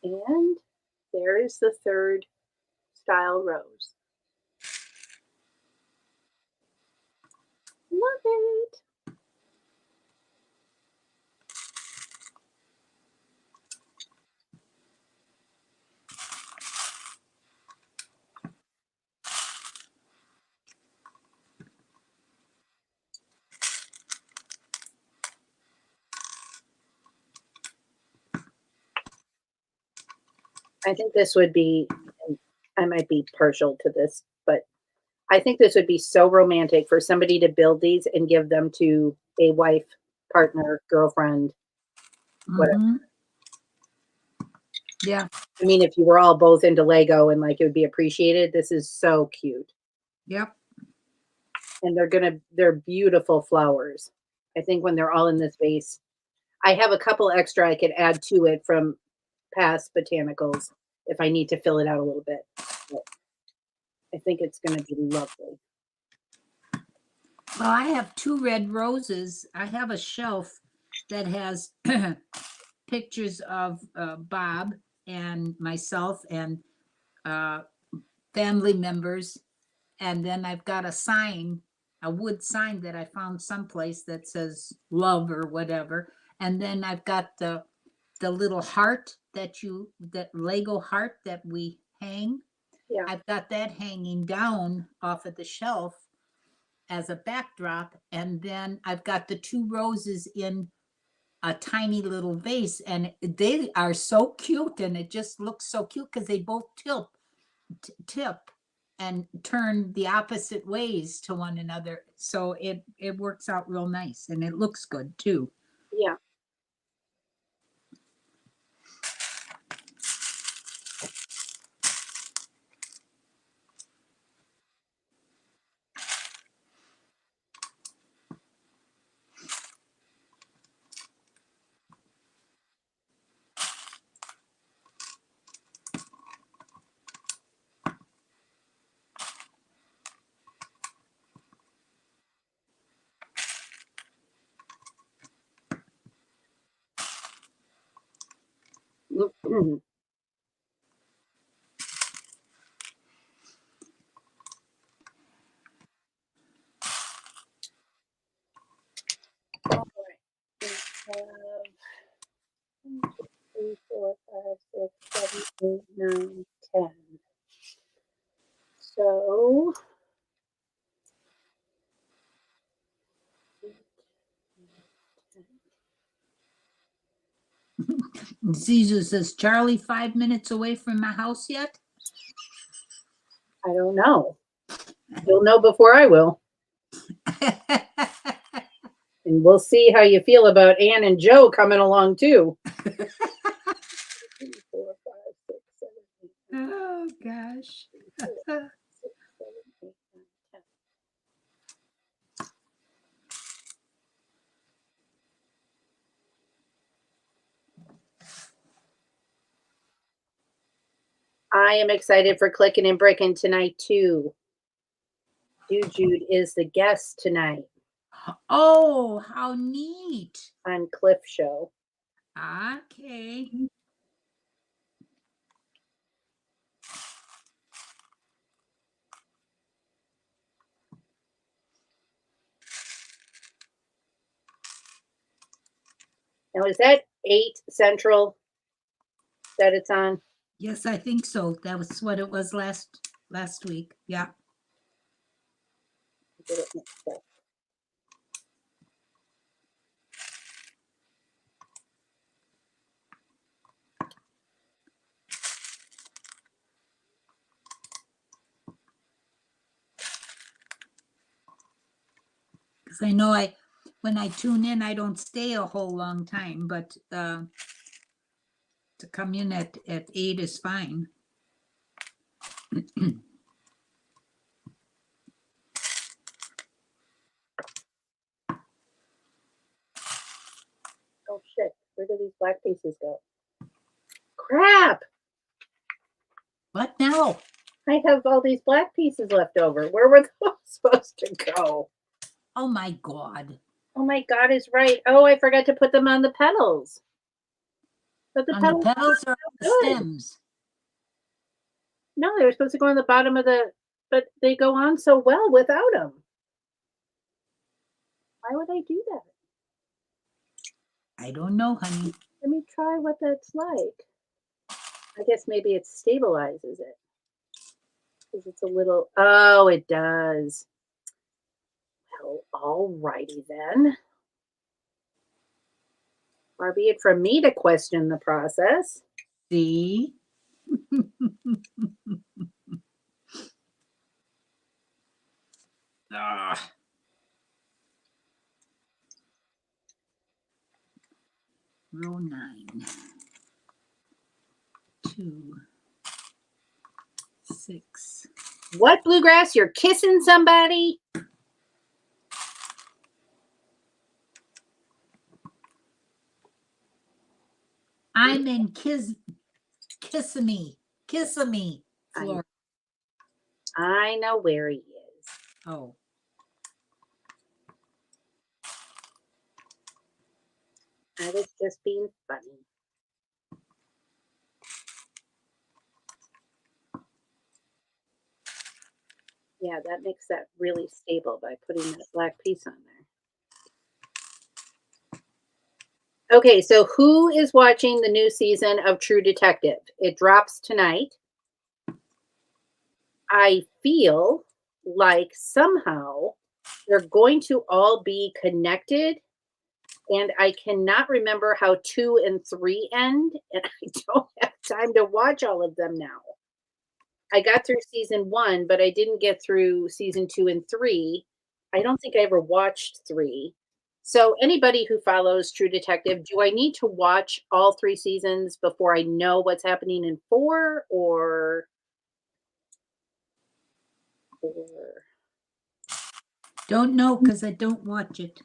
And there is the third style rose. Love it. I think this would be, I might be partial to this, but I think this would be so romantic for somebody to build these and give them to a wife, partner, girlfriend. Whatever. Mhm. Yeah, I mean, if you were all both into Lego and like it would be appreciated, this is so cute. yep. And they're beautiful flowers. I think when they're all in this vase, I have a couple extra I could add to it from past botanicals if I need to fill it out a little bit. But I think it's going to be lovely. Well, I have 2 red roses. I have a shelf that has pictures of Bob and myself and family members. And then I've got a sign, a wood sign that I found someplace that says love or whatever. And then I've got the little heart that Lego heart that we hang. Yeah. I've got that hanging down off of the shelf as a backdrop. And then I've got the 2 roses in a tiny little vase, and they are so cute, and it just looks so cute because they both tip and turn the opposite ways to one another. So it works out real nice, and it looks good too. Yeah. All right. We have 1, 2, 3, 4, 5, 6, 7, 8, 9, 10. So Caesar says, Charlie, 5 minutes away from my house yet? I don't know. You'll know before I will. And we'll see how you feel about Ann and Joe coming along too. 2, 3, 4, 5, 6, 7, 8, 9, Oh, gosh. 6, 7, 8, 9, 10. I am excited for Clicking and Bricking tonight too. Jude is the guest tonight Oh, how neat. on Cliff Show. Okay. Now is that 8 Central that it's on? Yes, I think so. That was what it was last week. Yeah. Get it mixed up. Because I know when I tune in, I don't stay a whole long time, but to come in at 8 is fine. Oh shit, where do these black pieces go? Crap! What now? I have all these black pieces left over. Where were those supposed to go? Oh my God. Oh my God is right. Oh, I forgot to put them on the petals. But the On the petals petals or on the good. stems? No, they were supposed to go on the bottom of the, but they go on so well without them. Why would I do that? I don't know, honey. Let me try what that's like. I guess maybe it stabilizes it. Because it's a little, oh, it does. Well, alrighty then. Far be it from me to question the process. See? Ah. Row 9. 2, 6. What, Bluegrass? You're kissing somebody? I'm in Kissimmee, Florida. I know where he is. Oh, I was just being funny. Yeah, that makes that really stable by putting that black piece on there. Okay, so who is watching the new season of True Detective? It drops tonight. I feel like somehow they're going to all be connected, and I cannot remember how 2 and 3 end, and I don't have time to watch all of them now. I got through season 1, but I didn't get through season 2 and 3. I don't think I ever watched 3. So anybody who follows True Detective, do I need to watch all 3 seasons before I know what's happening in 4 or don't know because I don't watch it.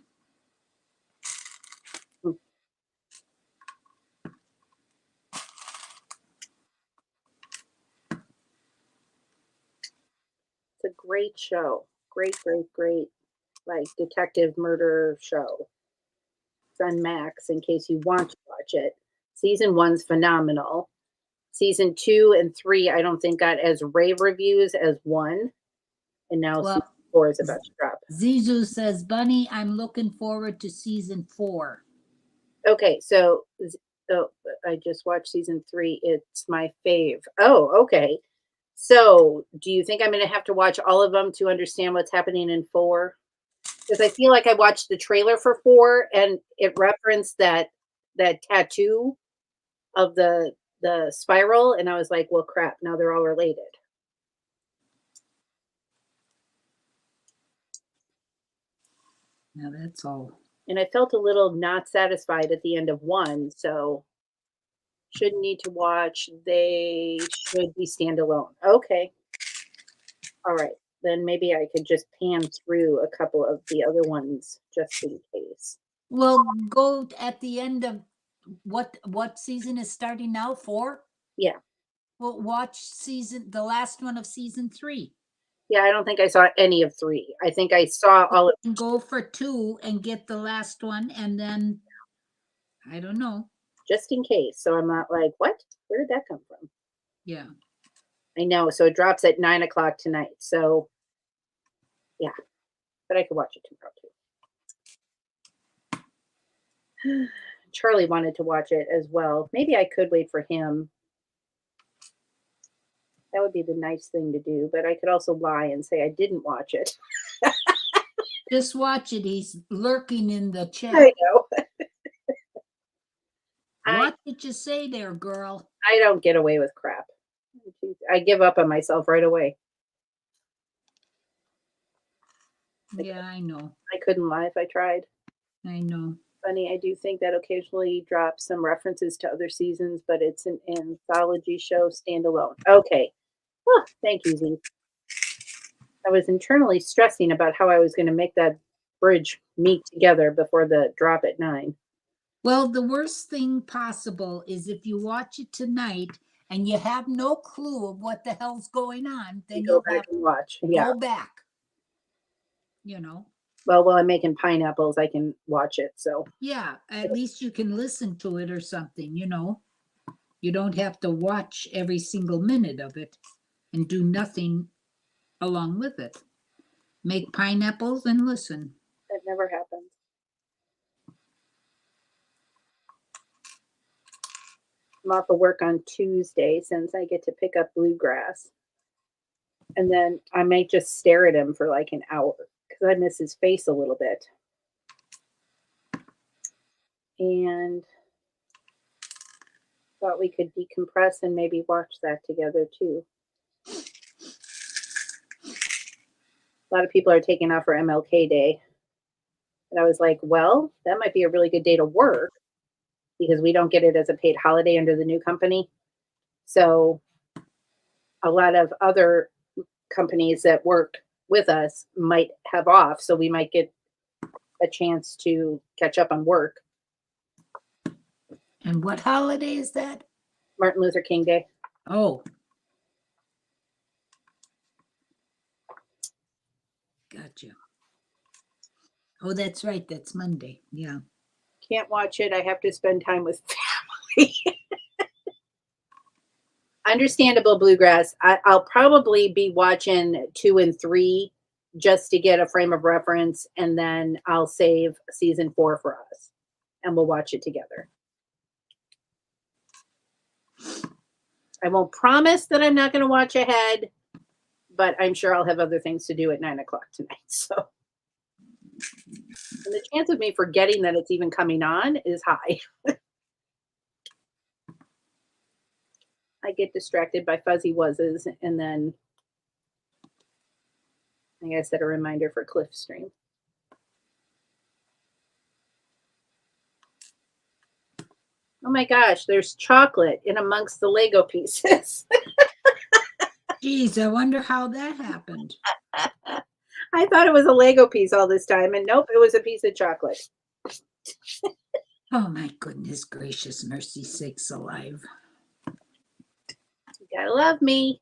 It's a great show. Great, like detective murder show. It's on Max in case you want to watch it. Season 1's phenomenal. Season 2 and 3, I don't think got as rave reviews as 1. And now Well, season 4 is about to drop. Zizu says, Bunny, I'm looking forward to season 4. Okay, so I just watched season 3. It's my fave. Oh, okay. So, do you think I'm going to have to watch all of them to understand what's happening in 4? Because I feel like I watched the trailer for 4 and it referenced that tattoo of the spiral, and I was like, well, crap, now they're all related. Now that's all. And I felt a little not satisfied at the end of 1, so shouldn't need to watch. They should be standalone. Okay. All right. Then maybe I could just pan through a couple of the other ones just in case. Well, go at the end of what season is starting now? 4? Yeah. Well, watch the last one of season 3. Yeah, I don't think I saw any of 3. I think I saw all of And go for 2 and get the last one, and then I don't know. just in case. So I'm not like, what? Where did that come from? Yeah. I know. So it drops at 9:00 tonight. So yeah. But I could watch it tomorrow too. Charlie wanted to watch it as well. Maybe I could wait for him. That would be the nice thing to do, but I could also lie and say I didn't watch it. Just watch it. He's lurking in the chat. I know. What did you say there, girl? I don't get away with crap. I give up on myself right away. Yeah, I know. I couldn't lie if I tried. I know. Funny, I do think that occasionally drops some references to other seasons, but it's an anthology show standalone. Okay. Oh, thank you, Z. I was internally stressing about how I was going to make that bridge meet together before the drop at 9. Well, the worst thing possible is if you watch it tonight and you have no clue of what the hell's going on, then Go you'll back have and to watch. Yeah. go back. You know? Well, while I'm making pineapples, I can watch it. So Yeah, at least you can listen to it or something, you know? You don't have to watch every single minute of it. and do nothing along with it. Make pineapples and listen. That never happened. I'm off of work on Tuesday since I get to pick up bluegrass. And then I might just stare at him for like an hour because I miss his face a little bit. And thought we could decompress and maybe watch that together too. A lot of people are taking off for MLK Day. And I was like, well, that might be a really good day to work because we don't get it as a paid holiday under the new company. So a lot of other companies that work with us might have off. So we might get a chance to catch up on work. And what holiday is that? Martin Luther King Day. Oh. Gotcha. Oh, that's right. That's Monday. Yeah. Can't watch it. I have to spend time with family. Understandable bluegrass. I'll probably be watching 2 and 3 just to get a frame of reference, and then I'll save season 4 for us, and we'll watch it together. I won't promise that I'm not going to watch ahead, but I'm sure I'll have other things to do at 9 o'clock tonight. So, and the chance of me forgetting that it's even coming on is high. I get distracted by fuzzy wuzzes, and then like I said, a reminder for Cliff Stream. Oh my gosh, there's chocolate in amongst the Lego pieces. Geez, I wonder how that happened. I thought it was a Lego piece all this time, and nope, it was a piece of chocolate. Oh my goodness gracious, mercy sakes alive. You gotta love me.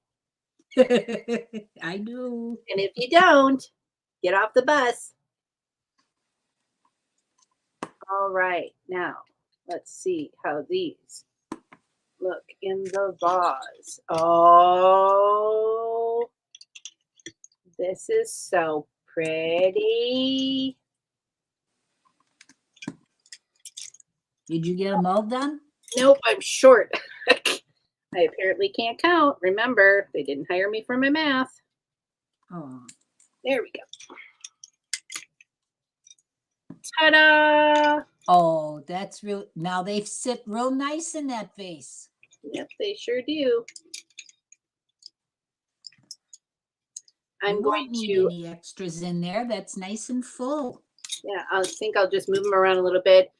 I do. And if you don't, get off the bus. All right, now let's see how these look in the vase. Oh, this is so pretty. Did you get them all done? Nope, I'm short. I apparently can't count. Remember, they didn't hire me for my math. Oh. There we go. Ta-da! Oh, that's real. Now they sit real nice in that vase. Yep, they sure do. I'm You going won't need to, any extras in there. That's nice and full. yeah, I think I'll just move them around a little bit.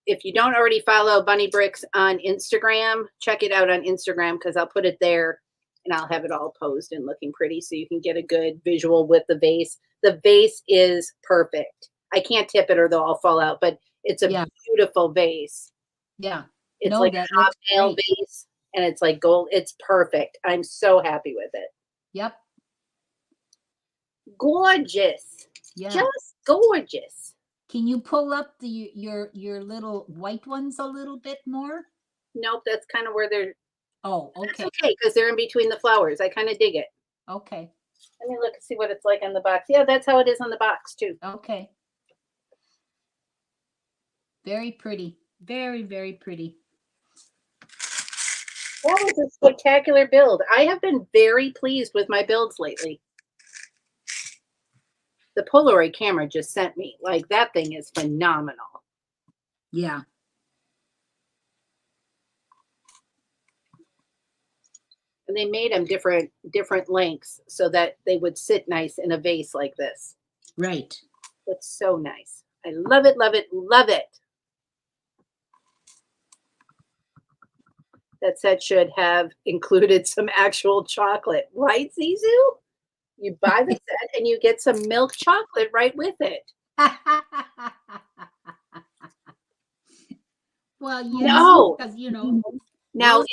If you don't already follow Bunny Bricks on Instagram, check it out on Instagram because I'll put it there and I'll have it all posed and looking pretty so you can get a good visual with the vase. The vase is perfect. I can't tip it or they'll all fall out, but it's a beautiful vase. Yeah. It's No, like that a looks hobnail great. vase and it's like gold. It's perfect. I'm so happy with it. Yep. Gorgeous. Yeah. Just gorgeous. Can you pull up your little white ones a little bit more? Nope, that's kind of where they're. Oh, That's okay. okay because they're in between the flowers. I kind of dig it. Okay. Let me look and see what it's like on the box. Yeah, that's how it is on the box too. Okay. Very pretty. Very, very pretty. That was a spectacular build. I have been very pleased with my builds lately. The Polaroid camera just sent me. Like that thing is phenomenal. Yeah. And they made them different lengths so that they would sit nice in a vase like this. Right. It's so nice. I love it, love it, love it. That set should have included some actual chocolate, right, Zizu? You buy the set and you get some milk chocolate right with it. Well, yes, No. because Now,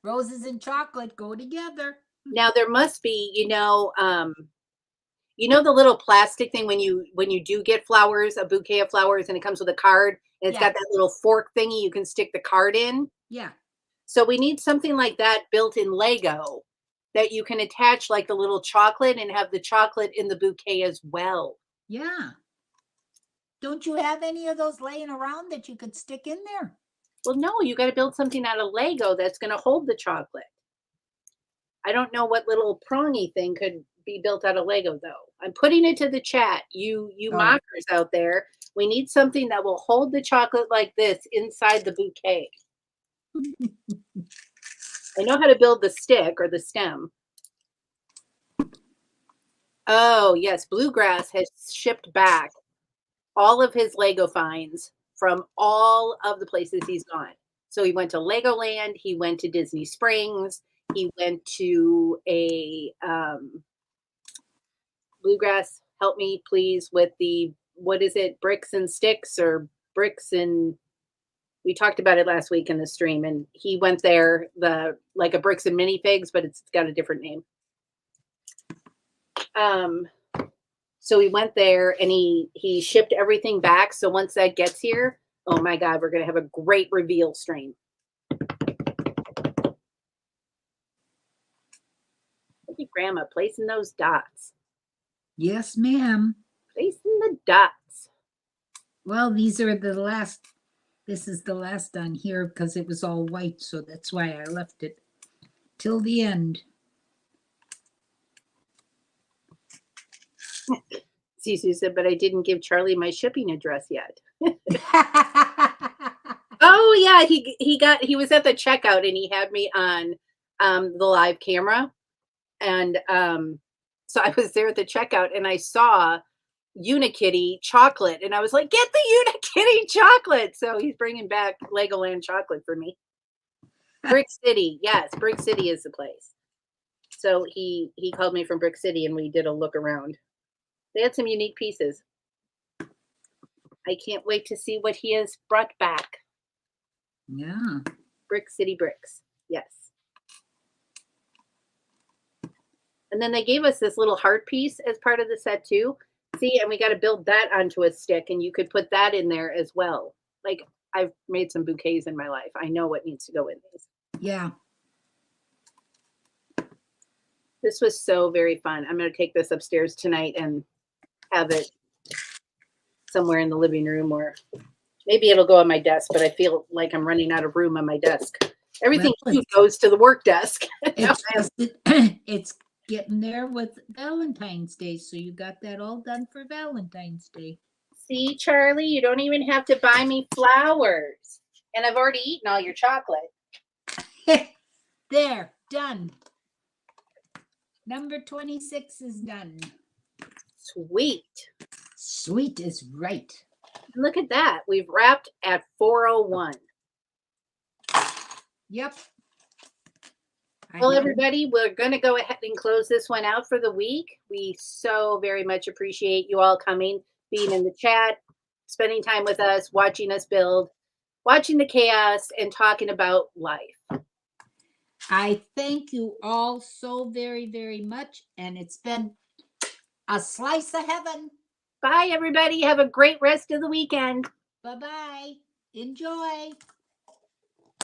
roses and chocolate go together. now there must be, the little plastic thing when you do get flowers, a bouquet of flowers, and it comes with a card, and it's got that little fork thingy you can stick the card in. Yeah. So we need something like that built in Lego that you can attach like the little chocolate and have the chocolate in the bouquet as well. Yeah. Don't you have any of those laying around that you could stick in there? Well, no, you got to build something out of Lego that's going to hold the chocolate. I don't know what little prongy thing could be built out of Lego though. I'm putting it to the chat. You Oh. mockers out there, we need something that will hold the chocolate like this inside the bouquet. I know how to build the stick or the stem. Oh, yes, Bluegrass has shipped back all of his Lego finds from all of the places he's gone. So he went to Legoland, he went to Disney Springs, he went to a Bluegrass, help me please with the, what is it, bricks and sticks or bricks and, we talked about it last week in the stream, and he went there, the like a bricks and minifigs, but it's got a different name. So he went there and he shipped everything back. So once that gets here, oh my God, we're gonna have a great reveal stream. Look at Grandma placing those dots. Yes, ma'am. Placing the dots. Well, these are the last. This is the last on here because it was all white, so that's why I left it till the end. Sisu said, but I didn't give Charlie my shipping address yet. Oh yeah, he was at the checkout and he had me on the live camera, and so I was there at the checkout and I saw Unikitty chocolate and I was like, get the Unikitty chocolate. So he's bringing back Legoland chocolate for me. Brick City, yes, Brick City is the place. So he called me from Brick City and we did a look around. They had some unique pieces. I can't wait to see what he has brought back. Yeah. Brick City bricks. Yes. And then they gave us this little heart piece as part of the set too. See, and we got to build that onto a stick and you could put that in there as well. Like I've made some bouquets in my life. I know what needs to go in these. Yeah. This was so very fun. I'm going to take this upstairs tonight and have it somewhere in the living room, or maybe it'll go on my desk, but I feel like I'm running out of room on my desk. Everything Well, goes to the work desk. It's just it's getting there with Valentine's Day, so you got that all done for Valentine's Day. See, Charlie, you don't even have to buy me flowers. And I've already eaten all your chocolate. There, done. Number 26 is done. Sweet. Sweet is right. And look at that. We've wrapped at 4:01. Yep. Well, everybody, we're going to go ahead and close this one out for the week. We so very much appreciate you all coming, being in the chat, spending time with us, watching us build, watching the chaos, and talking about life. I thank you all so very, very much. And it's been a slice of heaven. Bye, everybody. Have a great rest of the weekend. Bye-bye. Enjoy.